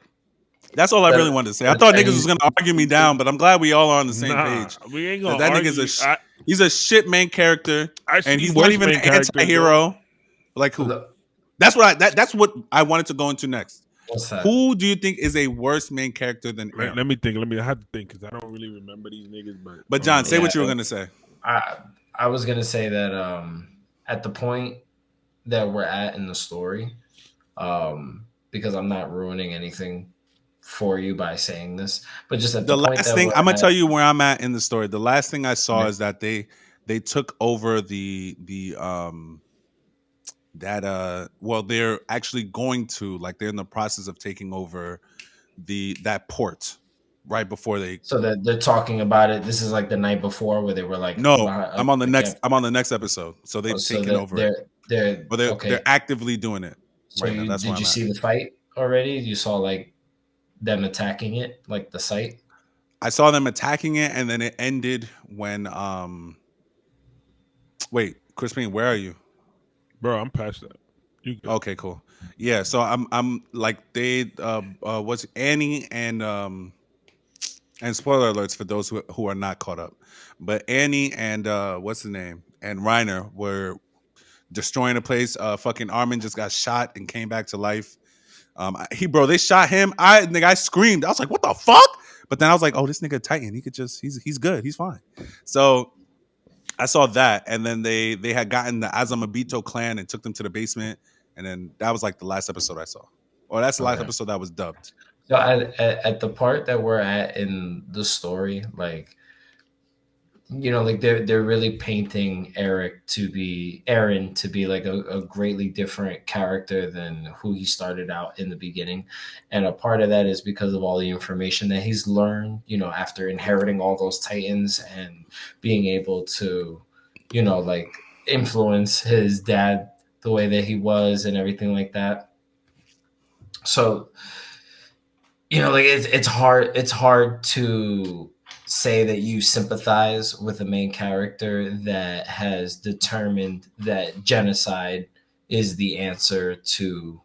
that's all I really wanted to say. I thought niggas was gonna argue me down, but I'm glad we all are on the same page. We ain't gonna that argue. He's a shit main character, and he's not even an anti-hero. Like who? That's what I wanted to go into next. What's that? Who do you think is a worse main character than Aaron? Let me think. I have to think because I don't really remember these niggas. But John, say what you were gonna say. I was gonna say that at the point that we're at in the story, because I'm not ruining anything for you by saying this, but just at the point last thing I'm gonna tell you where I'm at in the story. The last thing I saw is that they took over they're actually going to, like, they're in the process of taking over that port right before they. So that they're talking about it. This is like the night before where they were like, no, I'm on the next episode. So they've taken over. They're actively doing it. So right now. Did you see the fight already? You saw like them attacking it, like the site. I saw them attacking it, and then it ended when wait, Crispin, where are you? Bro, I'm past that. Okay, cool. Yeah, so I'm like they what's Annie and spoiler alerts for those who are not caught up. But Annie and what's the name? And Reiner were destroying a place. Fucking Armin just got shot and came back to life. They shot him. I screamed. I was like, what the fuck? But then I was like, oh, this nigga Titan. He could just he's good. He's fine. So I saw that, and then they had gotten the Azumabito clan and took them to the basement, and then that was like the last episode I saw. Or that's the last episode that was dubbed. So at the part that we're at in the story, like, like they're really painting Aaron to be like a greatly different character than who he started out in the beginning. And a part of that is because of all the information that he's learned, after inheriting all those Titans and being able to, like influence his dad the way that he was and everything like that. So, like it's hard to say that you sympathize with a main character that has determined that genocide is the answer to,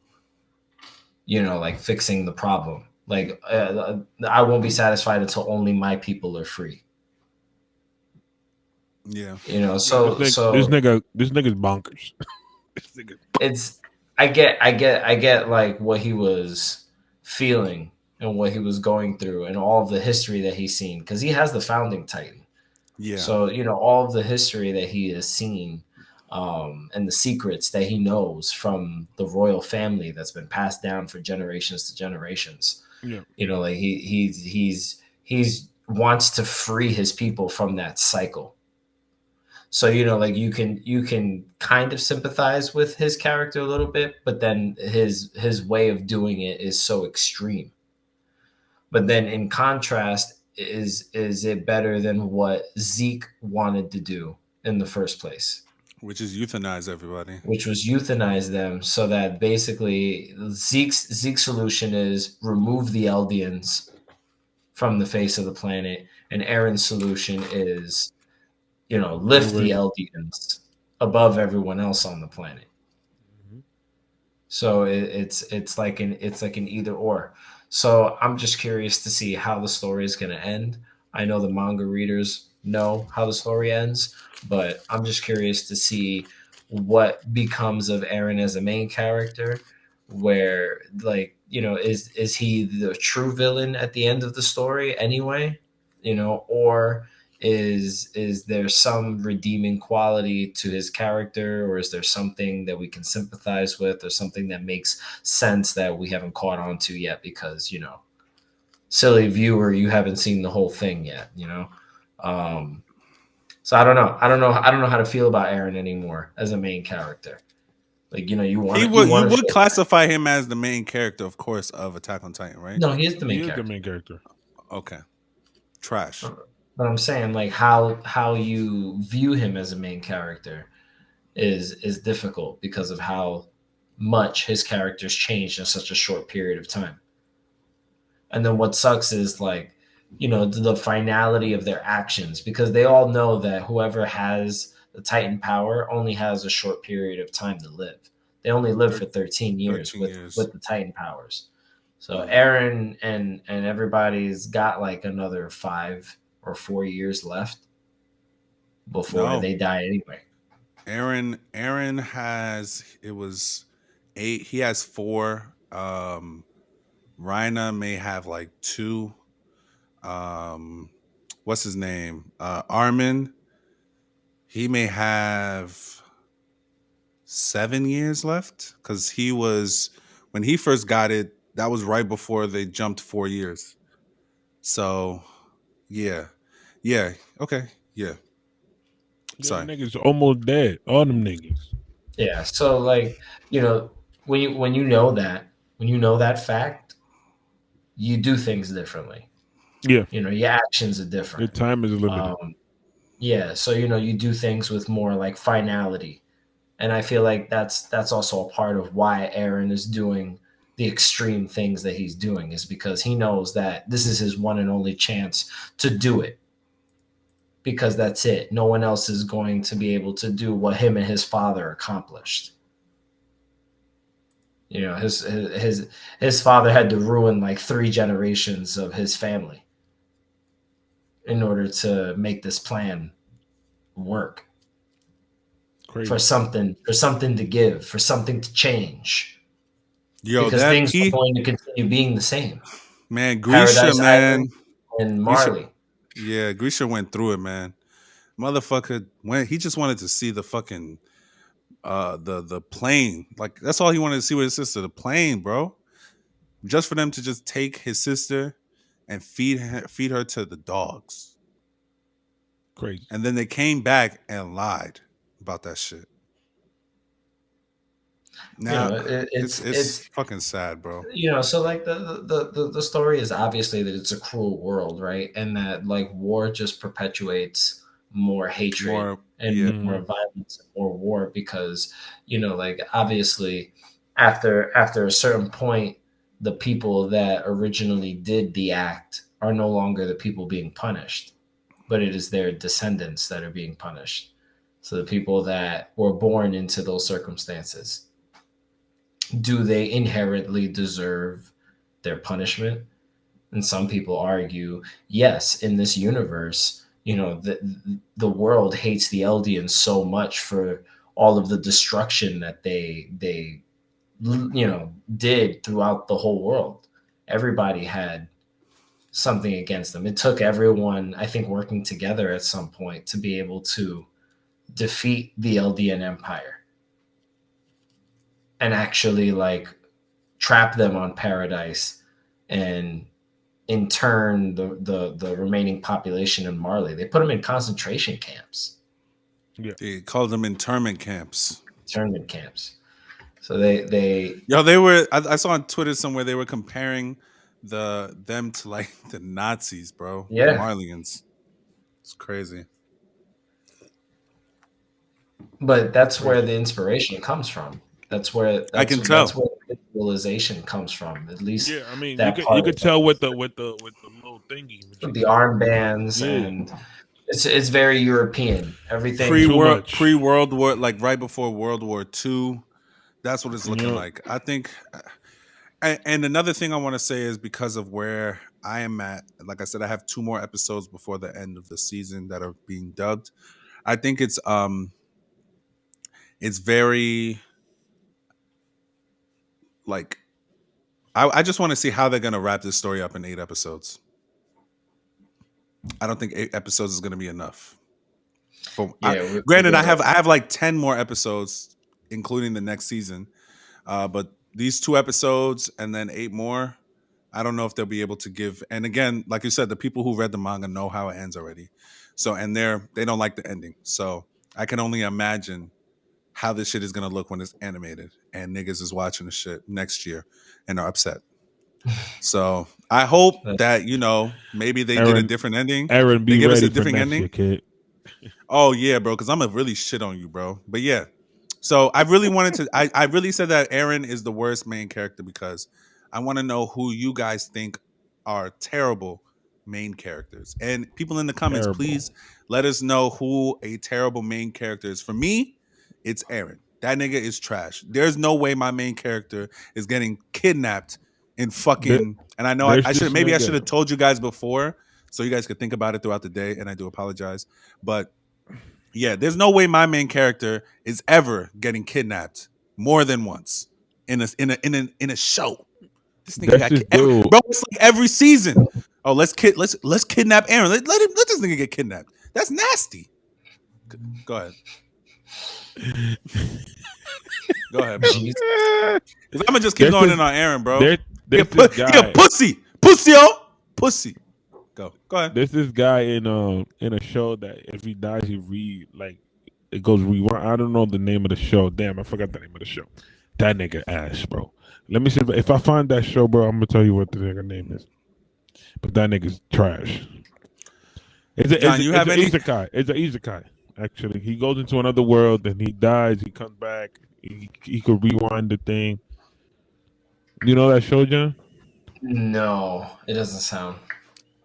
like fixing the problem. Like, I won't be satisfied until only my people are free. Yeah. So this nigga's bonkers. I get like what he was feeling and what he was going through and all of the history that he's seen, because he has the founding Titan. Yeah. So, all of the history that he has seen, and the secrets that he knows from the royal family that's been passed down for generations to generations. Yeah. Like he's wants to free his people from that cycle. So, like you can kind of sympathize with his character a little bit, but then his way of doing it is so extreme. But then in contrast, is it better than what Zeke wanted to do in the first place? Which is euthanize everybody. which was euthanize them, so that basically Zeke's solution is remove the Eldians from the face of the planet, and Aaron's solution is, lift the Right. Eldians above everyone else on the planet. Mhm. So it's like an either or. So I'm just curious to see how the story is going to end. I know the manga readers know how the story ends, but I'm just curious to see what becomes of Aaron as a main character. Where, like, is he the true villain at the end of the story anyway? Or is there some redeeming quality to his character, or is there something that we can sympathize with, or something that makes sense that we haven't caught on to yet because, silly viewer, you haven't seen the whole thing yet. So I don't know how to feel about Aaron anymore as a main character. Like, you He want to you would you want to would feel. classify him as the main character, of course, of Attack on Titan, right? No, he is the He main is the character. main character. Okay. Trash. But I'm saying, like, how you view him as a main character is difficult because of how much his character's changed in such a short period of time. And then what sucks is, like, the finality of their actions, because they all know that whoever has the Titan power only has a short period of time to live. They only live for 13 years 13 with years. the Titan powers. So Mhm. Aaron and everybody's got like another 5 or 4 years left before No. they die anyway. Aaron has it was 8. He has 4. Rhina may have like 2. Um what's his name? Armin, he may have 7 years left cuz he was when he first got it, that was right before they jumped 4 years. So, yeah. Yeah, okay. Yeah. Them Sorry. niggas almost dead. All them niggas. Yeah. So, like, when you know that fact, you do things differently. Yeah. Your actions are Your different. time is limited. Yeah. So, you do things with more like finality. And I feel like that's also a part of why Aaron is doing the extreme things that he's doing, is because he knows that this is his one and only chance to do it, because that's it. No one else is going to be able to do what him and his father accomplished. His father had to ruin like 3 generations of his family in order to make this plan work, for Crazy. something to give, for something to change, Yo, because that things are he going to continue being the same. man, Grisha, Paradise Island man. and Grisha, Marley. yeah, Grisha went through it, man. Motherfucker went. He just wanted to see the fucking the plane. Like that's all he wanted to see with his sister, the plane, bro. Just for them to just take his sister and feed her to the dogs, Crazy. and then they came back and lied about that shit. Now it's It's fucking sad, bro. so, like, the story is obviously that it's a cruel world, right? And that, like, war just perpetuates more hatred More, and yeah, more Mhm. violence and more war, because, like, obviously, after a certain point, the people that originally did the act are no longer the people being punished, but it is their descendants that are being punished. So the people that were born into those circumstances, do they inherently deserve their punishment? And some people argue, yes, in this universe, the world hates the Eldians so much for all of the destruction that they did throughout the whole world. Everybody had something against them. It took everyone, I think, working together at some point to be able to defeat the Eldian Empire and actually, like, trap them on Paradise, and intern the remaining population in Marley. They put them in concentration camps, Yeah. they called them internment camps. internment camps. So they Yo, they were. I saw on Twitter somewhere they were comparing them to like the Nazis, bro. The yeah. Marlians. It's crazy. But that's where the inspiration comes from. That's where I can tell. that's where the visualization comes from. At least Yeah, I mean, that you part could tell with the little thingy, but you of the could armbands, yeah, and it's very European. Everything. too much. Pre World War, like right before World War II. That's what it's looking Yeah. like. I think. And another thing I want to say is because of where I am at. Like I said, I have 2 more episodes before the end of the season that are being dubbed. I think it's very like I just want to see how they're gonna wrap this story up in 8 episodes. I don't think 8 episodes is gonna be enough. Yeah. Granted, I have like 10 more episodes, including the next season. But these 2 episodes and then 8 more, I don't know if they'll be able to give. And again, like you said, the people who read the manga know how it ends already. So and they don't like the ending. So I can only imagine how this shit is gonna look when it's animated and niggas is watching the shit next year and are upset. So I hope that maybe they did a Aaron, different ending. Aaron, They be give us a ready for different next year, ending. kid. Oh yeah, bro, because I'm gonna really shit on you, bro. But yeah. So I really wanted to I really said that Aaron is the worst main character because I want to know who you guys think are terrible main characters. And people in the comments, Terrible. please let us know who a terrible main character is. For me, it's Aaron. That nigga is trash. There's no way my main character is getting kidnapped in fucking. And I know There's I should this maybe I should have nigga. told you guys before so you guys could think about it throughout the day. And I do apologize, but yeah, there's no way my main character is ever getting kidnapped more than once in a show. This nigga That's got this dude. bro. It's like every season. Oh, let's kidnap Aaron. Let this nigga get kidnapped. That's nasty. Go ahead. Go ahead, bro. Jesus. I'm gonna just keep going in on Aaron, bro. There's He this a guy. pussy, pussy. Go ahead. There's this guy in a show that if he dies, it goes rewind. I don't know the name of the show. Damn, I forgot the name of the show. That nigga ass, bro. Let me see if I find that show, bro. I'm gonna tell you what the nigga name is. But that nigga's trash. It's an isekai. It's an isekai. Actually, he goes into another world, and he dies. He comes back. He could rewind the thing. You know that show, John? No, it doesn't sound.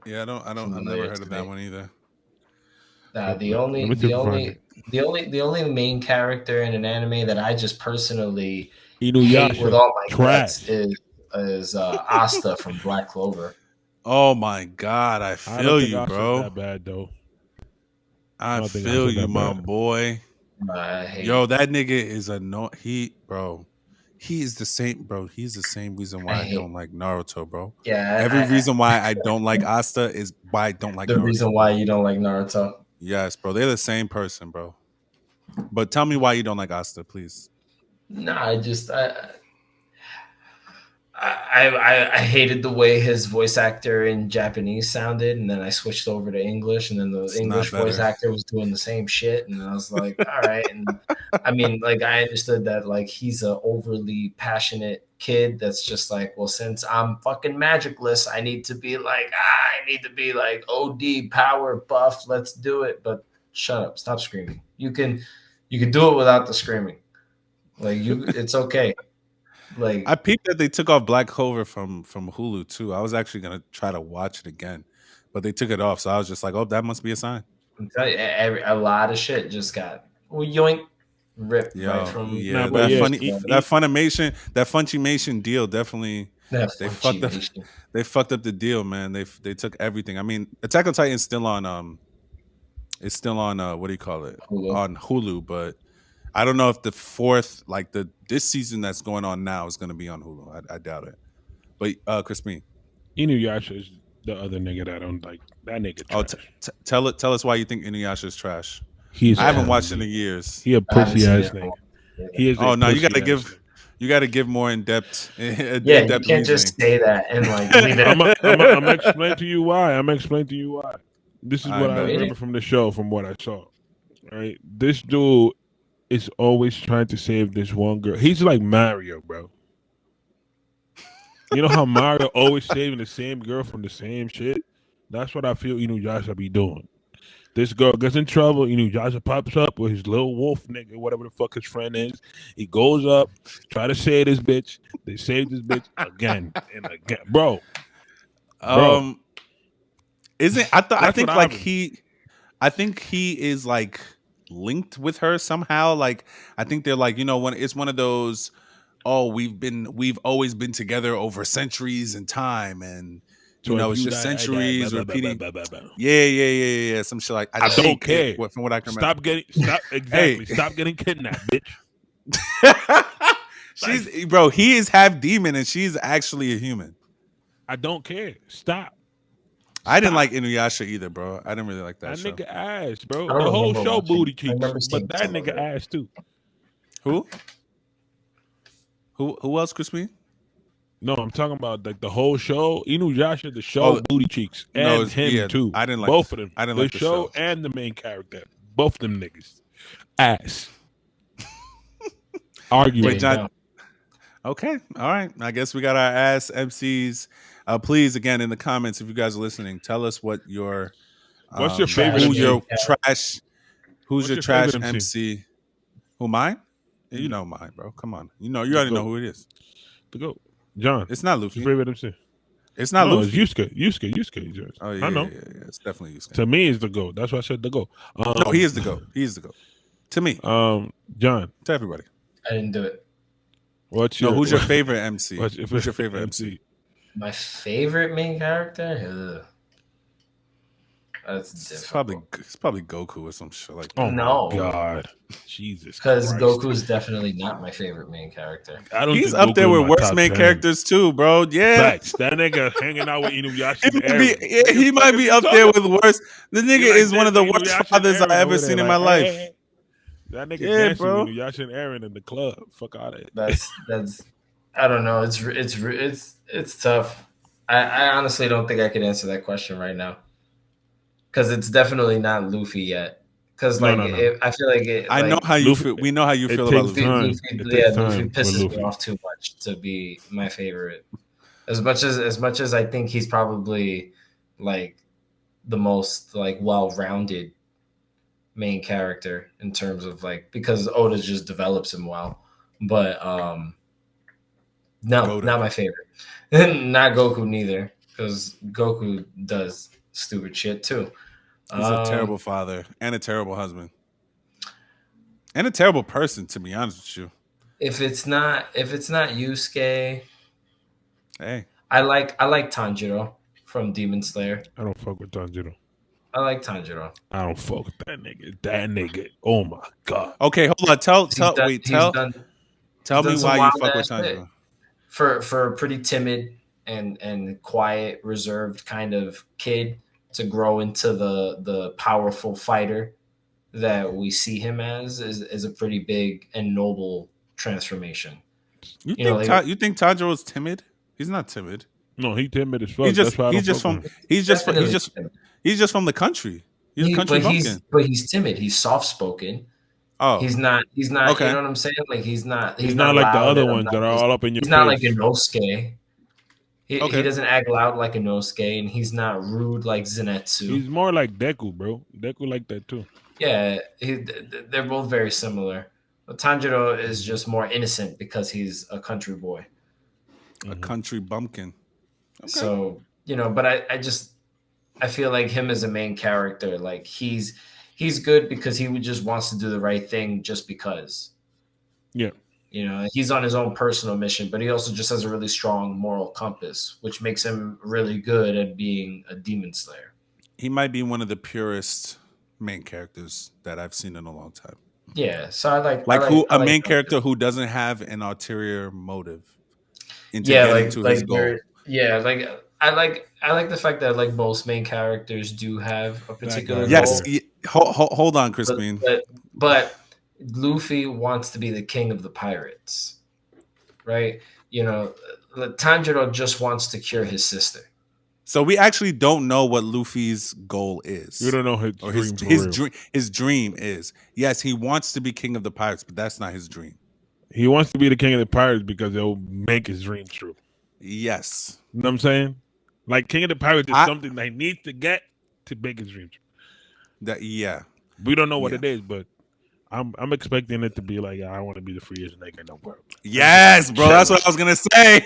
Yeah, I've never heard of that one either. The only main character in an anime that I just personally hate with all my guts is Asta from Black Clover. Oh my god, I feel you, bro. That bad though. I feel you, my boy. Yo, that nigga is he is the same, bro. He's the same reason why I don't like Naruto, bro. Yeah, every reason why I don't like Asta is why I don't like the Naruto. reason why you don't like Naruto. Yes, bro. They're the same person, bro. But tell me why you don't like Asta, please. Nah, I hated the way his voice actor in Japanese sounded, and then I switched over to English, and then the English voice actor was doing the same shit, and I was like, all right. And I mean, like, I understood that, like, he's a overly passionate kid that's just like, well, since I'm fucking magicless, I need to be like OD power buff. Let's do it. But shut up, stop screaming. You can do it without the screaming. Like, it's okay. Like, I peeped that they took off Black Clover from Hulu too. I was actually gonna try to watch it again, but they took it off. So I was just like, oh, that must be a sign. I'm telling you, a lot of shit just got yoink ripped right from. Yeah, that Funimation deal definitely they fucked up the deal, man. They took everything. I mean, Attack on Titan is still on what do you call it, Hulu. On Hulu, but I don't know if the fourth, like this season that's going on now, is going to be on Hulu. I doubt it. But Crispin, Inuyasha is the other nigga that I don't like. That nigga trash. Tell us why you think Inuyasha is trash. I haven't watched it in years. He a pussy ass nigga. He is. Oh no, you gotta give more in depth. You can't just say that and like leave it. I'm gonna explain to you why. This is what I remember from the show, from what I saw. Right, this dude is always trying to save this one girl. He's like Mario, bro. You know how Mario always saving the same girl from the same shit? That's what I feel Inuyasha be doing. This girl gets in trouble. Inuyasha pops up with his little wolf nigga, whatever the fuck his friend is. He goes up, try to save this bitch. They save this bitch again and again, bro. Isn't I thought I That's think what like happened. I think he is like linked with her somehow. Like I think they're like, when it's one of those, oh, we've always been together over centuries and time, and So if it's you just die, I die. centuries Blah, blah, blah, repeating. blah, blah, blah, blah. Yeah. Some shit like I don't care. from what I can remember. Stop Hey. Stop getting kidnapped, bitch. Bro, he is half demon and she's actually a human. I don't care. Stop. I didn't like Inuyasha either, bro. I didn't really like that That show. nigga ass, bro. I don't The whole remember show watching booty it. I remember cheeks, seeing but that some of nigga it. ass too. Who else, Crispin? No, I'm talking about like the whole show. Inuyasha, the show, booty cheeks, no, and him too. I didn't like both of them. I didn't the like the show. and the main character. Both of them niggas. Ass. Arguing. Wait, John. Okay, all right. I guess we got our ass MCs. Please, again, in the comments, if you guys are listening, tell us what your what's your favorite who's MC? your trash who's What's your trash MC? Who, mine? Yeah, you know mine, bro. Come on. You already know who it is. The GOAT. John. It's not Luffy. Your favorite MC? It's not Luffy. It's Yusuke. Oh yeah, I know. Yeah. It's definitely Yusuke. To me, it's the GOAT. That's why I said the GOAT. No, he is the GOAT. He is the GOAT. To me. John. To everybody. I didn't do it. Who's your favorite MC? Who's your favorite MC? My favorite main character? Ugh. That's difficult. It's probably Goku or some shit like that. Oh No. my God. Jesus. Because Christ. Goku is definitely not my favorite main character. He's up there with worst main characters too, bro. Yeah. Facts. That nigga hanging out with Inuyasha. He might be up there with worst. The nigga is one of the worst fathers I ever seen in my life. That nigga dancing with Inuyasha and Aaron in the club. Fuck out of it. That's I don't know. It's tough. I honestly don't think I could answer that question right now. Because it's definitely not Luffy yet. Because no. I feel like it. I know how you feel. We know how you feel about Luffy. Luffy pisses me off too much to be my favorite. As much as I think he's probably like the most like well-rounded main character in terms of like because Oda just develops him well. But no, not my favorite. Not Goku neither, because Goku does stupid shit too. He's a terrible father and a terrible husband. And a terrible person, to be honest with you. If it's not Yusuke, hey. I like Tanjiro from Demon Slayer. I don't fuck with Tanjiro. I like Tanjiro. I don't fuck with that nigga. That nigga. Oh my God. Okay, hold on. Tell me why you fuck with Tanjiro. For a pretty timid and quiet, reserved kind of kid to grow into the powerful fighter that we see him as is a pretty big and noble transformation. You think Tanjiro is timid? He's not timid. No, he's timid as fuck. He's just from the country. He's a country bumpkin. But he's timid. He's soft spoken. Oh, he's not. Okay. You know what I'm saying? Like he's not like the other ones that are all up in your face. He's not like Inosuke. He doesn't act loud like Inosuke, and he's not rude like Zenitsu. He's more like Deku, bro. Deku like that too. Yeah, they're both very similar. But Tanjiro is just more innocent because he's a country boy. A country bumpkin. Okay. So, but I feel like him as a main character, like he's good because he just wants to do the right thing just because. Yeah. He's on his own personal mission, but he also just has a really strong moral compass, which makes him really good at being a demon slayer. He might be one of the purest main characters that I've seen in a long time. Yeah, so I a main character who doesn't have an ulterior motive into getting to his goal. Yeah, I like the fact that like most main characters do have a particular goal. Yes, hold on, Crispin. But Luffy wants to be the king of the pirates, right? Tanjiro just wants to cure his sister. So we actually don't know what Luffy's goal is. We don't know his dream is. Yes, he wants to be king of the pirates, but that's not his dream. He wants to be the king of the pirates because it'll make his dream true. Yes. You know what I'm saying? Like king of the pirates is something they need to get to make his dream true. Yeah. We don't know what Yeah. it is, but I'm expecting it to be like, I want to be the freest nigga in the world. Yes, bro. That's what I was gonna say.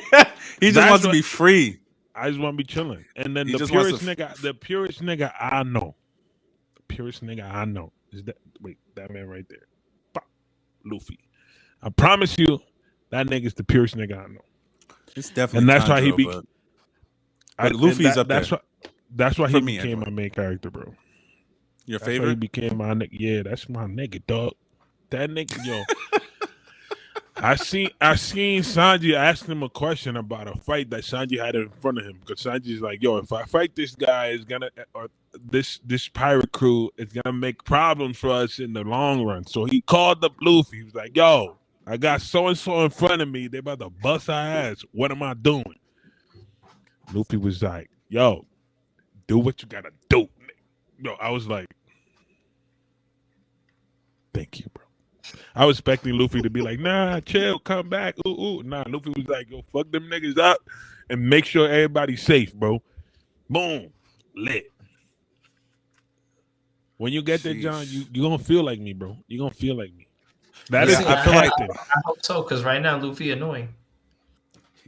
He just That's wants to what- be free. I just want to be chilling. And then He the just wants purest nigga I know, is that man right there, Pop, Luffy. I promise you, that nigga's the purest nigga I know. It's definitely And that's why he Tanjiro, but Luffy's up there. That's why For he me, became anyway. my main character, bro. Your That's why he favorite? became my nigga. Yeah, that's my nigga, dog. That nigga, yo. I seen Sanji ask him a question about a fight that Sanji had in front of him, because Sanji's like, yo, if I fight this guy, is gonna, or this pirate crew is gonna make problems for us in the long run. So he called up Luffy. He was like, yo, I got so and so in front of me. They about to bust our ass. What am I doing? Luffy was like, yo, do what you gotta do. Yo, I was like, thank you, bro. I was expecting Luffy to be like, nah, chill, come back. Ooh. Nah, Luffy was like, yo, fuck them niggas up and make sure everybody's safe, bro. Boom. Lit. When you get there, John, you gonna feel like me, bro. You gonna feel like me. That is, I feel like I hope so, because right now Luffy annoying.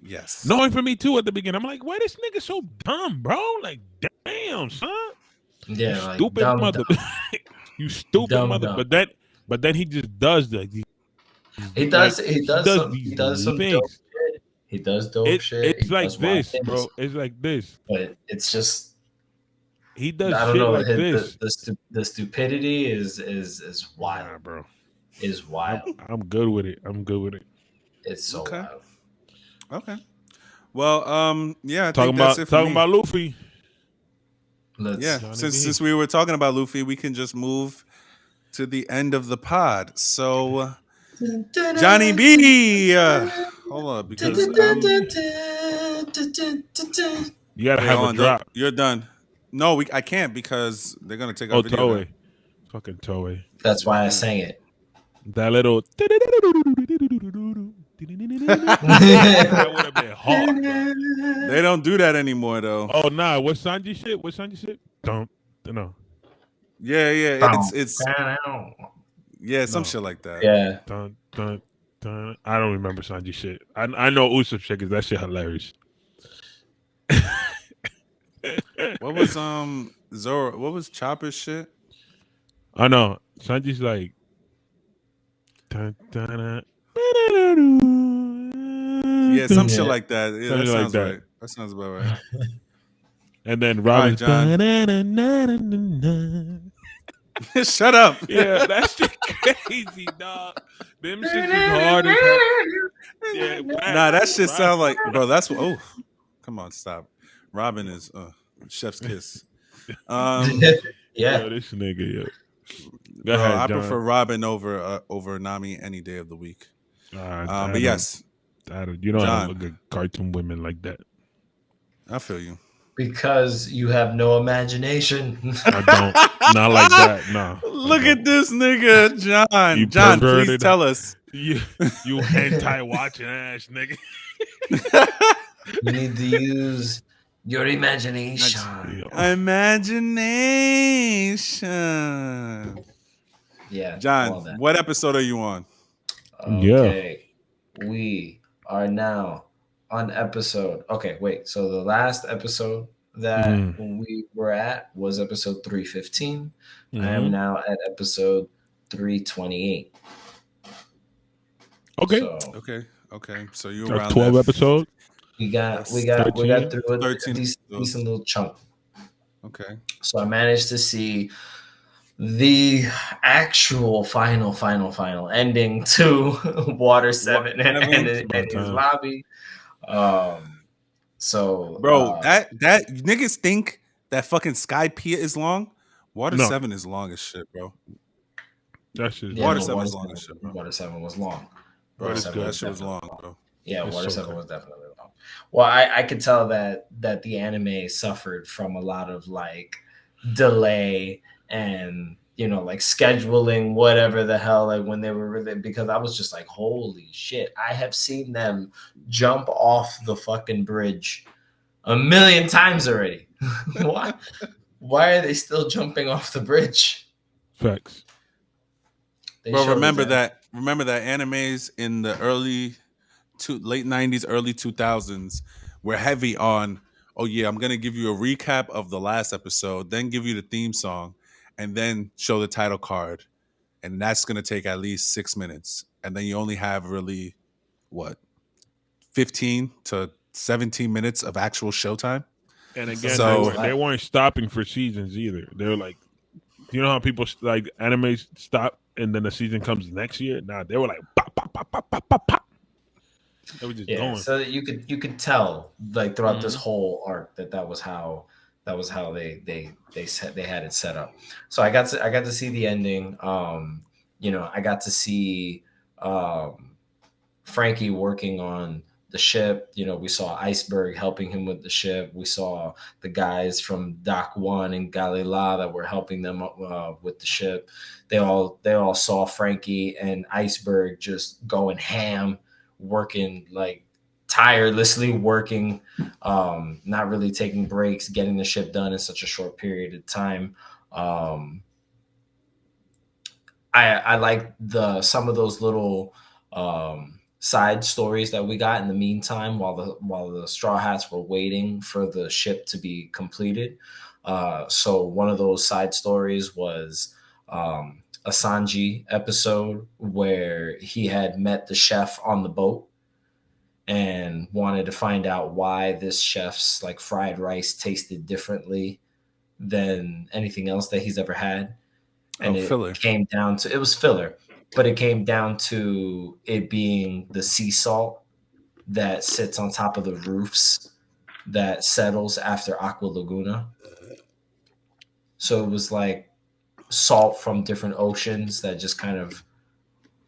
yes. knowing for me too at the beginning. I'm like, why this nigga so dumb, bro? Like, damn, son. Yeah, You like stupid dumb, mother. dumb. You stupid Dumb, mother. dumb. But then he just does that. He does some these dope things. shit. He does dope shit. It's He like does wild this, things, bro. It's like this. but it's just, He does I don't shit know. like this. The stupidity is wild. Nah, bro. Is wild. I'm good with it. It's so Okay. wild. Okay. Well, yeah, I think that's it for talking me. about Luffy. Yeah, Johnny since B. we were talking about Luffy, we can just move to the end of the pod. So, Johnny B, hold on, because You gotta wait, have hold a on, drop. you're done. No, I can't because they're gonna take our Oh, video down. Toei. Fucking Toei. That's why I sang it. That little. That would have been hard, bro. They don't do that anymore, though. Oh, nah. What's Sanji shit? Don't know. Yeah, it's some shit like that. Yeah. Dun. I don't remember Sanji shit. I know Usopp shit because that shit hilarious. What was Zoro? What was Chopper's shit? I know Sanji's like. Yeah, some shit like that. Yeah, that Something like sounds that. right. That sounds about right. And then All right, Robin's John. Shut up. Yeah, that shit crazy, dog. Them shit is hard as hell. Yeah, Nah, that shit sound like, bro. That's come on, stop. Robin is chef's kiss. Yeah. Yo, this nigga, yo. Go Bro, ahead, I John. prefer Robin over Nami any day of the week. But yes, you don't John. look at cartoon women like that. I feel you. Because you have no imagination. I don't. Not like that. No. Look at this nigga, John. You John, please perverted. tell us. You hentai watching ass nigga. You need to use your imagination. Imagination. Yeah. John, what episode are you on? Okay. We are now on episode. Okay, wait. So the last episode that we were at was episode 315. I am now at episode 328. Okay. So, Okay. So you around 12 episodes. we got 13? through a 13 decent little chunk. Okay. So I managed to see the actual final ending to Water 7 and his lobby. So bro, that niggas think that fucking Sky Pia is long. Water 7 is long as shit, bro. That shit. Water 7 is long as shit, bro. Water 7 was long. Bro, that shit was long, bro. Yeah, Water 7 was definitely long. Well, I could tell that the anime suffered from a lot of like delay and like scheduling, whatever the hell, like when they were really, because I was just like, holy shit, I have seen them jump off the fucking bridge a million times already. Why are they still jumping off the bridge? Facts. They Bro, showed remember it there. that animes in the late 90s, early 2000s were heavy on, oh yeah, I'm going to give you a recap of the last episode, then give you the theme song, and then show the title card. And that's going to take at least 6 minutes. And then you only have really, what, 15 to 17 minutes of actual showtime. And again, Sometimes So, they less. weren't stopping for seasons either. They were like, you know how people like anime stop and then the season comes next year? Nah, they were like pop, pop, pop, pop, pop, pop, pop. They were just Yeah, going. so you could tell like throughout this Mhm. whole arc that was how they had it set up. So I got to see the ending. I got to see um Frankie working on the ship. We saw Iceberg helping him with the ship. We saw the guys from Dock One and Galila that were helping them with the ship. They all saw Frankie and Iceberg just going ham, working like tirelessly working, not really taking breaks, getting the ship done in such a short period of time. Um, I like the some of those little side stories that we got in the meantime while the Straw Hats were waiting for the ship to be completed. So one of those side stories was a Sanji episode where he had met the chef on the boat and wanted to find out why this chef's like fried rice tasted differently than anything else that he's ever had. And oh, it filler. came down to, it was filler, but it came down to it being the sea salt that sits on top of the roofs that settles after Aqua Laguna. So it was like salt from different oceans that just kind of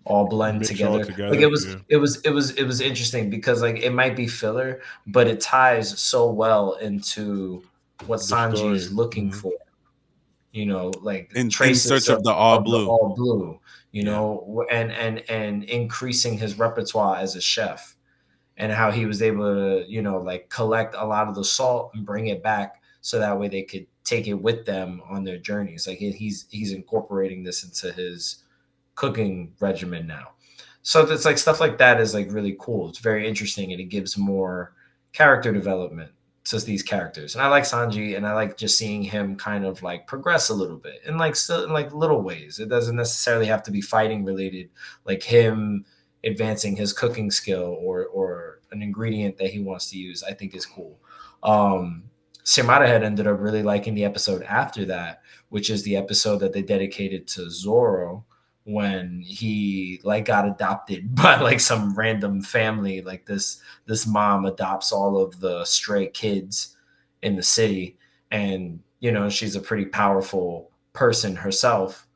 all blend Mix all together. Like together. it was Yeah. it was it was it was interesting because like it might be filler, but it ties so well into what The Sanji is story. looking Mhm. for. Like In traces search of, of the all of the blue. all blue, Yeah. and increasing his repertoire as a chef, and how he was able to, like collect a lot of the salt and bring it back so that way they could take it with them on their journeys. Like he's incorporating this into his cooking regimen now. So it's like stuff like that is like really cool. It's very interesting and it gives more character development to these characters. And I like Sanji and I like just seeing him kind of like progress a little bit in like still in like little ways. It doesn't necessarily have to be fighting related, like him advancing his cooking skill or an ingredient that he wants to use, I think is cool. Shimada had ended up really liking the episode after that, which is the episode that they dedicated to Zoro when he like got adopted by like some random family. Like this mom adopts all of the stray kids in the city, and she's a pretty powerful person herself,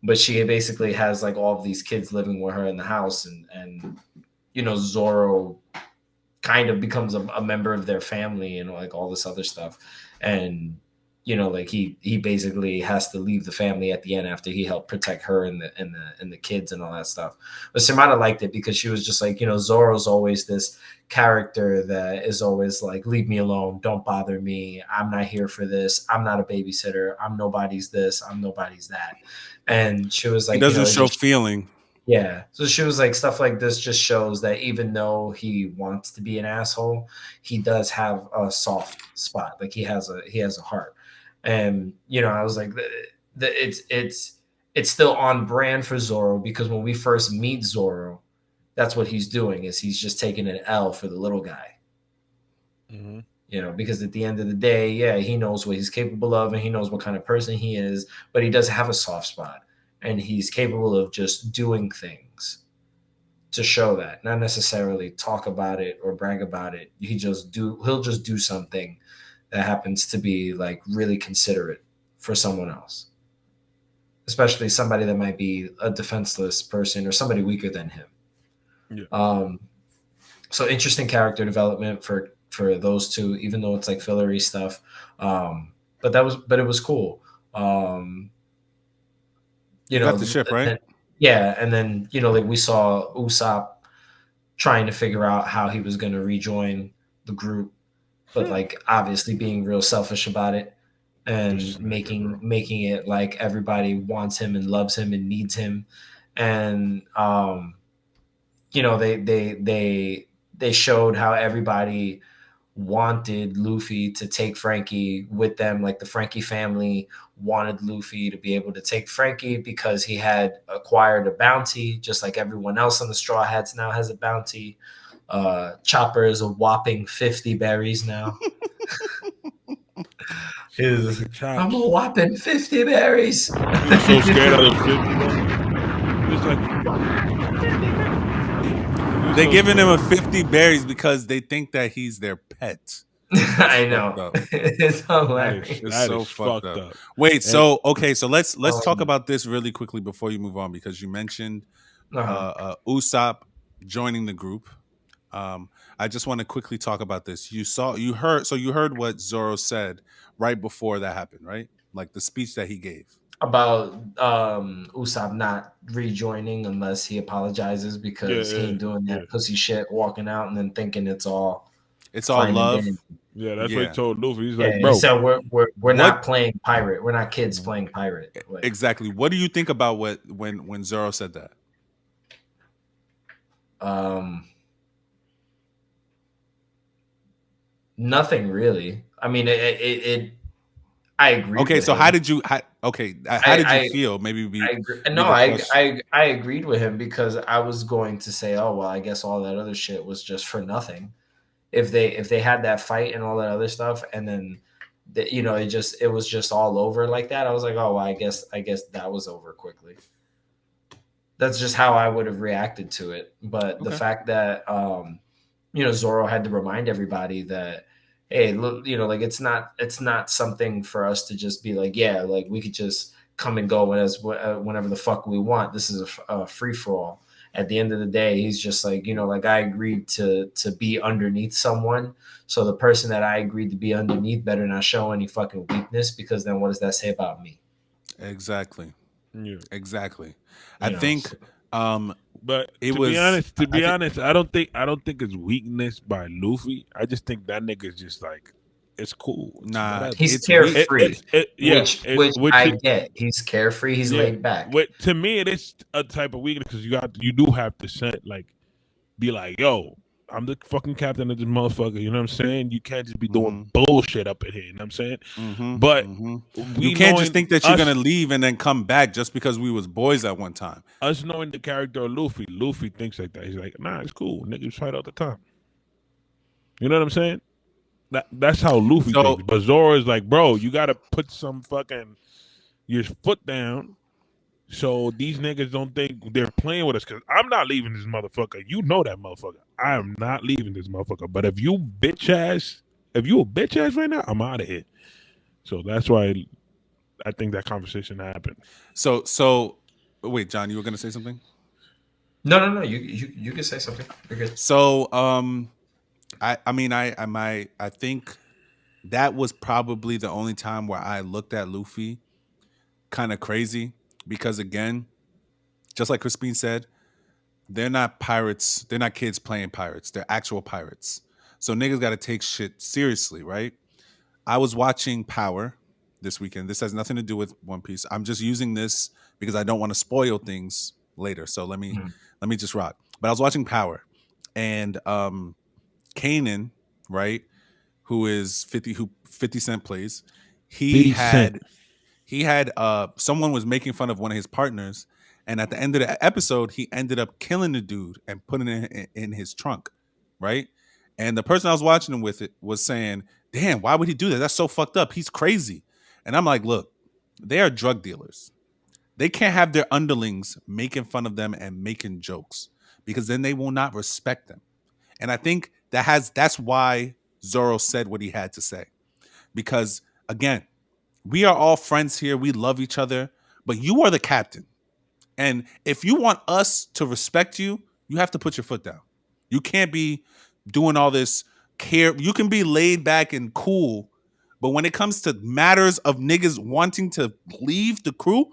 but she basically has like all of these kids living with her in the house, and Zoro kind of becomes a member of their family and like all this other stuff. And like he basically has to leave the family at the end after he helped protect her and the kids and all that stuff. But Samantha liked it because she was just like, Zoro's always this character that is always like, leave me alone, don't bother me, I'm not here for this, I'm not a babysitter, I'm nobody's this, I'm nobody's that. And she was He like, doesn't it show just, feeling. yeah. So she was like, stuff like this just shows that even though he wants to be an asshole, he does have a soft spot. Like he has a heart. And I was like, it's still on brand for Zoro because when we first meet Zoro, that's what he's doing is he's just taking an L for the little guy. Mhm. Because at the end of the day, yeah, he knows what he's capable of and he knows what kind of person he is, but he does have a soft spot and he's capable of just doing things to show that, not necessarily talk about it or brag about it. He'll just do something that happens to be like really considerate for someone else, especially somebody that might be a defenseless person or somebody weaker than him. Yeah. So interesting character development for those two, even though it's like fillery stuff. But it was cool. You got the ship, right? Yeah, and then like we saw Usopp trying to figure out how he was going to rejoin the group, but like obviously being real selfish about it. and making it like everybody wants him and loves him and needs him. And you know, they showed how everybody wanted Luffy to take Frankie with them. Like the Frankie family wanted Luffy to be able to take Frankie because he had acquired a bounty, just like everyone else on the Straw Hats now has a bounty. Chopper is a whopping 50 berries now. I'm a whopping 50 berries. He's so scared of the 50 berries. It's like, They're giving him a 50 berries because they think that he's their pet. I know. It's hilarious. It's so fucked up. Wait, so okay, so let's talk about this really quickly before you move on, because you mentioned Usopp joining the group. I just want to quickly talk about this. You heard what Zoro said right before that happened, right? Like the speech that he gave about Usopp not rejoining unless he apologizes, because he ain't doing that pussy shit, walking out and then thinking it's all love. Yeah, that's what he told Luffy. He's like, bro, he said we're not playing pirate. We're not kids playing pirate. Like, exactly. What do you think about when Zoro said that? Nothing really. I mean, it I agree. Okay, so how did you feel? Maybe I agreed with him, because I was going to say, oh well, I guess all that other shit was just for nothing. If they had that fight and all that other stuff, and then it was just all over like that, I was like, oh well, I guess that was over quickly. That's just how I would have reacted to it. But the fact that Zoro had to remind everybody that, hey, look, like it's not something for us to just be like, yeah, like we could just come and go whenever the fuck we want. This is a free for all. At the end of the day, he's just like, like I agreed to be underneath someone. So the person that I agreed to be underneath better not show any fucking weakness, because then what does that say about me? Exactly. Yeah. Exactly. I think but to be honest, I don't think it's weakness by Luffy. I just think that nigga's just like, it's cool. Nah, he's carefree. Which I get. He's carefree. He's laid back. To me, it is a type of weakness, because you do have to be like, yo, I'm the fucking captain of this motherfucker. You know what I'm saying? You can't just be doing bullshit up in here. You know what I'm saying? But you can't just think that you're gonna leave and then come back just because we was boys at one time. Us knowing the character of Luffy thinks like that. He's like, nah, it's cool. Niggas fight all the time. You know what I'm saying? That's how Luffy thinks. But Zoro is like, bro, you gotta put some fucking your foot down, so these niggas don't think they're playing with us, because I'm not leaving this motherfucker. You know that motherfucker. I am not leaving this motherfucker. But if you a bitch ass right now, I'm out of here. So that's why I think that conversation happened. So wait, John, you were gonna say something? No. You can say something. You're good. So I think that was probably the only time where I looked at Luffy kind of crazy, because again, just like Crispin said, they're not pirates. They're not kids playing pirates. They're actual pirates. So niggas got to take shit seriously, right? I was watching Power this weekend. This has nothing to do with One Piece. I'm just using this because I don't want to spoil things later. So let me just rock. But I was watching Power, and Kanan, right, who 50 Cent plays, he had someone was making fun of one of his partners, and at the end of the episode, he ended up killing the dude and putting it in his trunk, right? And the person I was watching him with it was saying, damn, why would he do that? That's so fucked up. He's crazy. And I'm like, look, they are drug dealers. They can't have their underlings making fun of them and making jokes, because then they will not respect them. And I think that's why Zoro said what he had to say. Because again, we are all friends here. We love each other, but you are the captain. And if you want us to respect you, you have to put your foot down. You can't be doing all this care. You can be laid back and cool, but when it comes to matters of niggas wanting to leave the crew,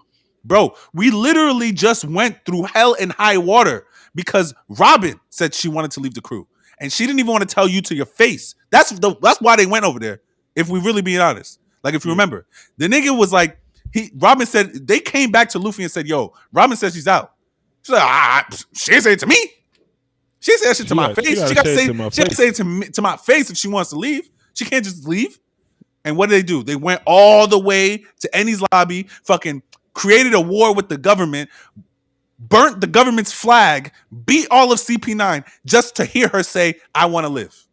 bro, we literally just went through hell and high water because Robin said she wanted to leave the crew, and she didn't even want to tell you to your face. That's why they went over there. If we really being honest, Like if you remember, the nigga was like, Robin said they came back to Luffy and said, "Yo, Robin says she's out." She's like, she didn't say it to me. She said that shit to my face. She got to say it to my face if she wants to leave. She can't just leave. And what did they do? They went all the way to Ennie's lobby, fucking created a war with the government, burnt the government's flag, beat all of CP9 just to hear her say, "I want to live."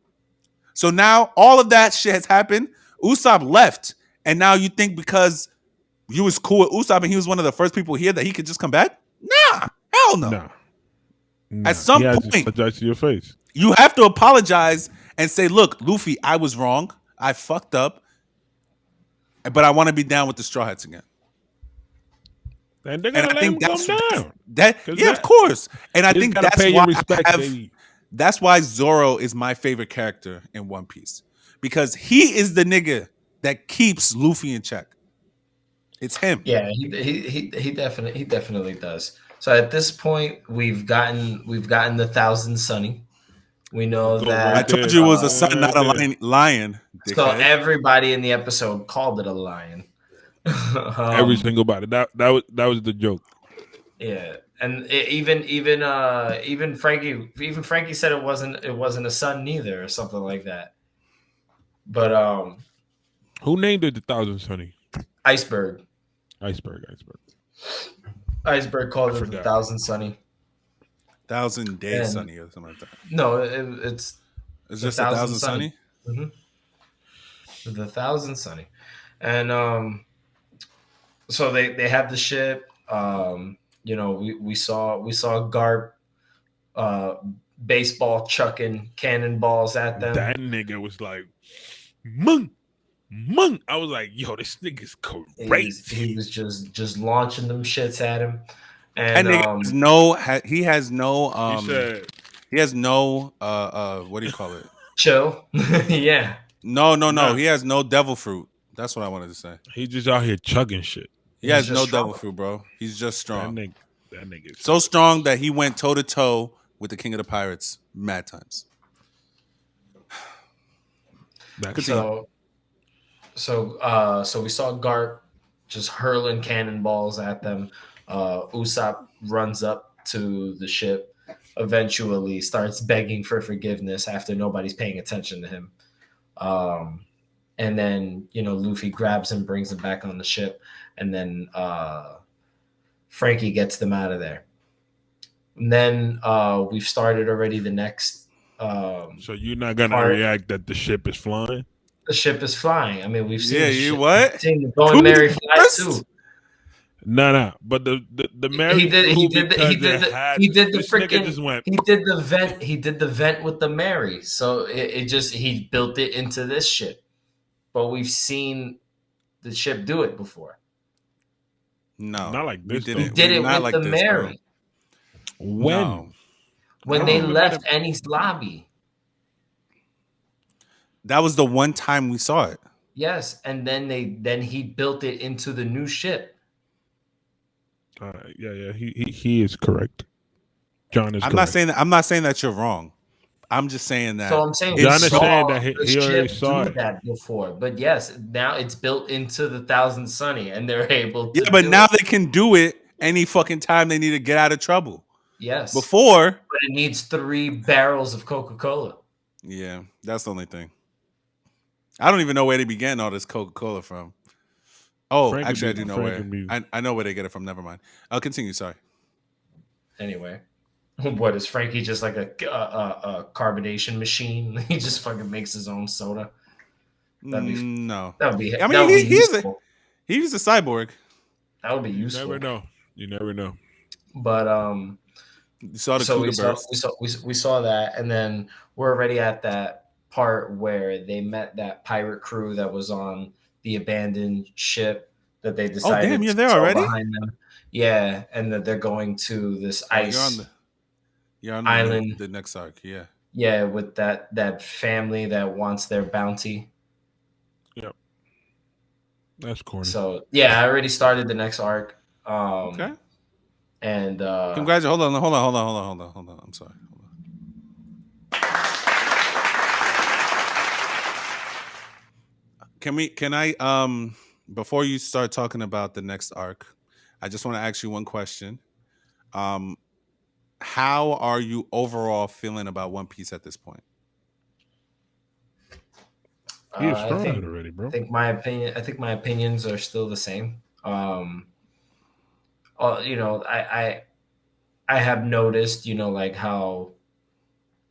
So now all of that shit has happened. Usopp left, and now you think because you was cool with Usopp and he was one of the first people here that he could just come back? Nah, hell no. Nah. At some point, apologize to your face. You have to apologize and say, "Look, Luffy, I was wrong. I fucked up, but I want to be down with the Straw Hats again." And they're gonna let him come down. Of course. And I think that's why respect, that's why Zoro is my favorite character in One Piece, because he is the nigga that keeps Luffy in check. It's him. Yeah, he definitely does. So at this point, we've gotten the 1,000 Sunny. We know that I told you it was a sun, not a lion. So everybody in the episode called it a lion. Every single body. That was the joke. Yeah, and even Frankie said it wasn't a sun neither or something like that. But who named it the 1,000 Sunny? Iceberg called it the 1,000 Sunny. 1,000 days Sunny or something like that. No, it's just 1,000 Sunny. Mm-hmm. The 1,000 Sunny, and so they have the ship. We saw Garp baseball chucking cannonballs at them. That nigga was like, Mung. I was like, yo, this nigga's crazy. He was just launching them shits at him. And he has no what do you call it? Chill. Yeah. No. He has no devil fruit. That's what I wanted to say. He's just out here chugging shit. He has no devil fruit, bro. He's just strong. That nigga is so strong that he went toe to toe with the King of the Pirates mad times. So we saw Garp just hurling cannonballs at them. Usopp runs up to the ship, eventually starts begging for forgiveness after nobody's paying attention to him. And then, Luffy grabs him, brings him back on the ship, and then Frankie gets them out of there. And then we've started already the next. So you're not going to react that the ship is flying? The ship is flying. I mean, we've seen seen the Going Merry fly too. No. But the Merry he did the vent with the Merry. So he built it into this ship. But we've seen the ship do it before. No, not like this. He did it with the Merry. When they left Annie's lobby. That was the one time we saw it. Yes, and then he built it into the new ship. Yeah, he is correct. John is correct. I'm not saying that you're wrong. I'm just saying that. So I'm saying John is saying that he already saw that before. But yes, now it's built into the 1,000 Sunny, and they're able to. Yeah, but now they can do it any fucking time they need to get out of trouble. Yes. Before, but it needs 3 barrels of Coca-Cola. Yeah, that's the only thing. I don't even know where they began all this Coca-Cola from. Oh, actually, I do know where. I know where they get it from. Never mind. I'll continue. Sorry. Anyway, what is Frankie just like a carbonation machine? He just fucking makes his own soda. No. That would be. I mean, he's a cyborg. That would be useful. You never know. But you saw the we saw that, and then we're already at that part where they met that pirate crew that was on the abandoned ship that they decided. Oh damn, you're there already? Behind them. Yeah, and that they're going to this ice. You're on island. The next arc, yeah. Yeah, with that family that wants their bounty. Yep. That's corny. So yeah, I already started the next arc. Okay. And congratulations. Hold on. I'm sorry. Can I before you start talking about the next arc, I just want to ask you one question. Um, how are you overall feeling about One Piece at this point? He is I straw think hat already, I bro. think my opinion. I think my opinions are still the same. You know, I have noticed, you know, like how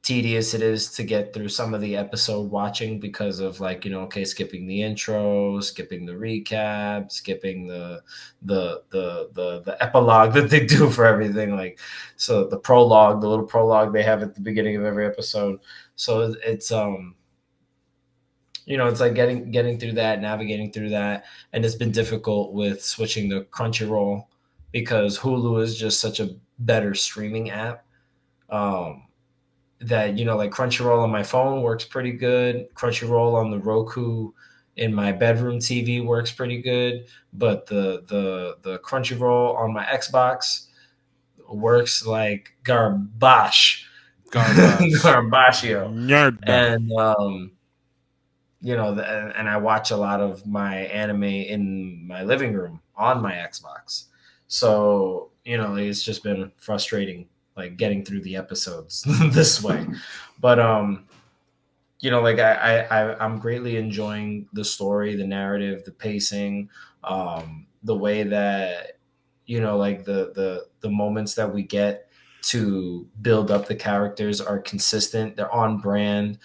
tedious it is to get through some of the episode watching because of like, you know, okay, skipping the intro, skipping the recap, skipping the epilogue that they do for everything. Like, so the prologue, the little prologue they have at the beginning of every episode. So it's you know, it's like getting through that, navigating through that, and it's been difficult with switching to Crunchyroll because Hulu is just such a better streaming app. Um, that, you know, like Crunchyroll on my phone works pretty good. Crunchyroll on the Roku in my bedroom TV works pretty good, but the Crunchyroll on my Xbox works like garbage, Garbage. garbaggio, Nyarda. and you know, and I watch a lot of my anime in my living room on my Xbox. So, you know, it's just been frustrating, like getting through the episodes this way. But you know, like I'm greatly enjoying the story, the narrative, the pacing, the way that, you know, like the moments that we get to build up the characters are consistent. They're on brand.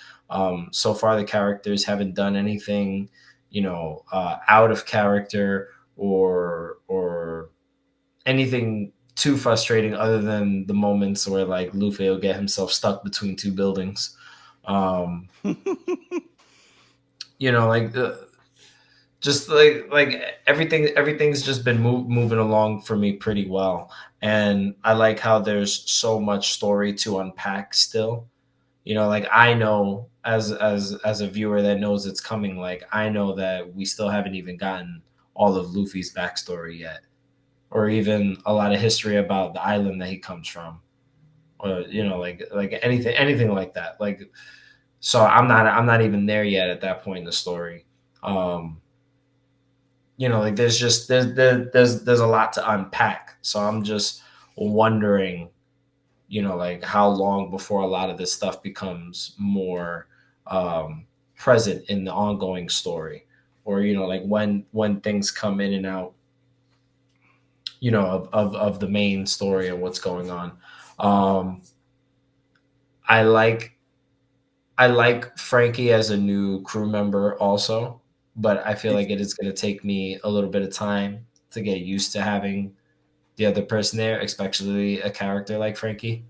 So far, the characters haven't done anything, you know, out of character or anything too frustrating, other than the moments where like Luffy will get himself stuck between two buildings. Um, you know, like just like everything's just been moving along for me pretty well, and I like how there's so much story to unpack still. You know, like I know as a viewer that knows it's coming, like I know that we still haven't even gotten all of Luffy's backstory yet, or even a lot of history about the island that he comes from, or, you know, like anything like that. Like, so I'm not even there yet at that point in the story. um you know, like there's a lot to unpack, so I'm just wondering, you know, like how long before a lot of this stuff becomes more present in the ongoing story, or, you know, like when things come in and out, you know, of the main story and what's going on. um i like I like Frankie as a new crew member also, but I feel like it is going to take me a little bit of time to get used to having the other person there, especially a character like Frankie.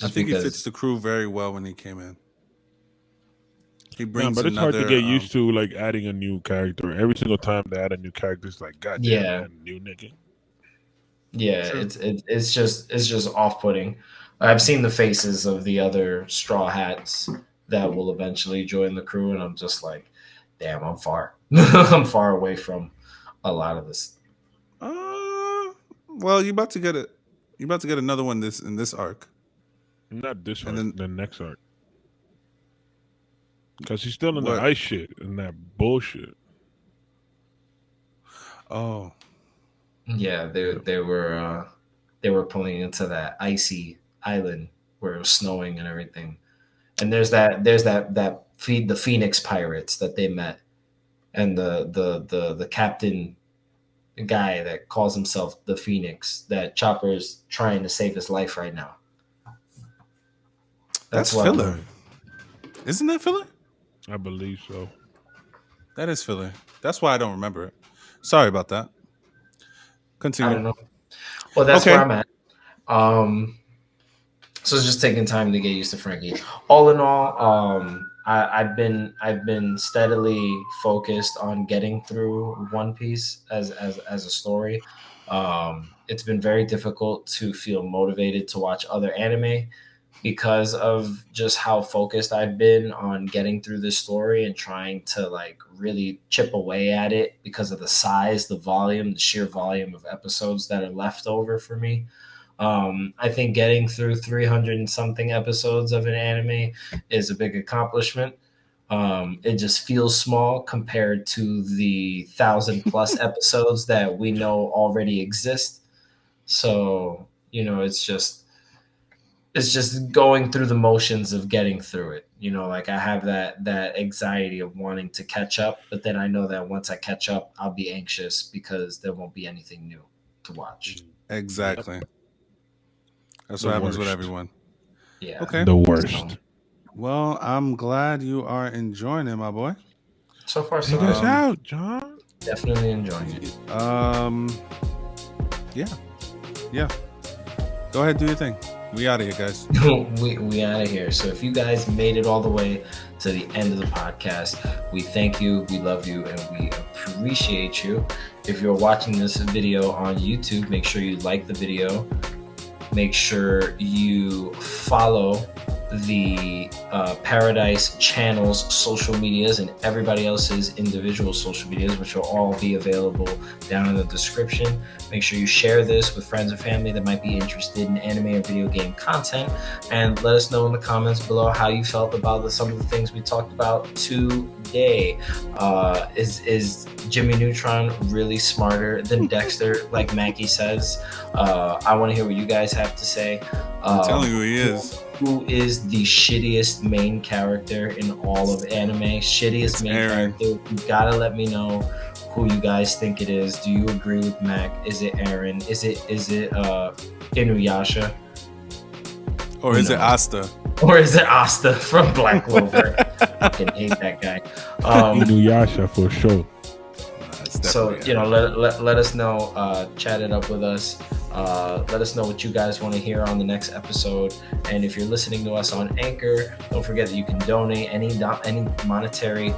I Just think he fits because, the crew very well when he came in. He Yeah, brings but it's hard to another get used to like adding a new character. Every single time they add a new character, it's like, goddamn, yeah, man, new nigga. yeah, true. it's just off putting. I've seen the faces of the other Straw Hats that will eventually join the crew, and I'm just like, damn, I'm far, I'm far away from a lot of this. Well, you about to get it. You about to get another one this in this arc, Not this and arc, then the next arc. Because he's still in the what? ice shit and that bullshit. Oh, Yeah, Yeah. they were pulling into that icy island where it was snowing and everything. And there's that feed the Phoenix pirates that they met, and the captain guy that calls himself the Phoenix, that Chopper is trying to save his life right now. That's that's what I'm filler. learning. Isn't that filler? I believe so. That is filler. That's why I don't remember it. Sorry about that. I Continue. don't know. Well, that's where Okay. I'm at. Um, so it's just taking time to get used to Frankie. All in all, I've been steadily focused on getting through One Piece as a story. It's been very difficult to feel motivated to watch other anime because of just how focused I've been on getting through this story and trying to like really chip away at it because of the size, the volume, the sheer volume of episodes that are left over for me. I think getting through 300 and something episodes of an anime is a big accomplishment. It just feels small compared to the 1,000+ episodes that we know already exist. So, it's just going through the motions of getting through it. Like I have that anxiety of wanting to catch up, but then I know that once I catch up, I'll be anxious because there won't be anything new to watch. Exactly. Yep. That's The what happens with worst. everyone. Yeah. Okay. The worst. Well, I'm glad you are enjoying it, my boy. So far, so Take us good. out, John. Definitely enjoying it. Yeah. Go ahead, do your thing. We out of here, guys. we out of here. So if you guys made it all the way to the end of the podcast, we thank you, we love you, and we appreciate you. If you're watching this video on YouTube, make sure you like the video. Make sure you follow the Paradise channel's social medias and everybody else's individual social medias, which will all be available down in the description. Make sure you share this with friends and family that might be interested in anime or video game content, and let us know in the comments below how you felt about some of the things we talked about today. Is Jimmy Neutron really smarter than Dexter, like Macky says? I want to hear what you guys have to say. I'm telling you, he is. Who is the shittiest main character in all of anime? Shittiest main Aaron. character. You gotta let me know who you guys think it is. Do you agree with Mac? Is it Aaron? Is it Inuyasha? Or is it Asta? Or is it Asta from Black Clover? I fucking hate that guy. Inuyasha for sure. So let us know, chat it up with us, let us know what you guys want to hear on the next episode, and if you're listening to us on Anchor, don't forget that you can donate any monetary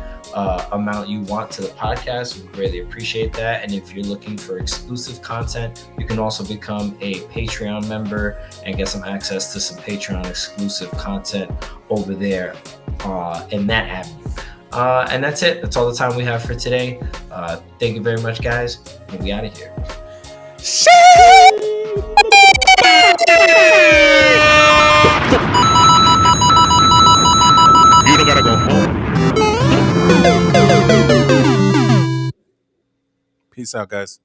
amount you want to the podcast. We greatly appreciate that. And if you're looking for exclusive content, you can also become a Patreon member and get some access to some Patreon exclusive content over there in that avenue. And that's it. That's all the time we have for today. Thank you very much, guys. And we out of here. You don't gotta go home. Peace out, guys.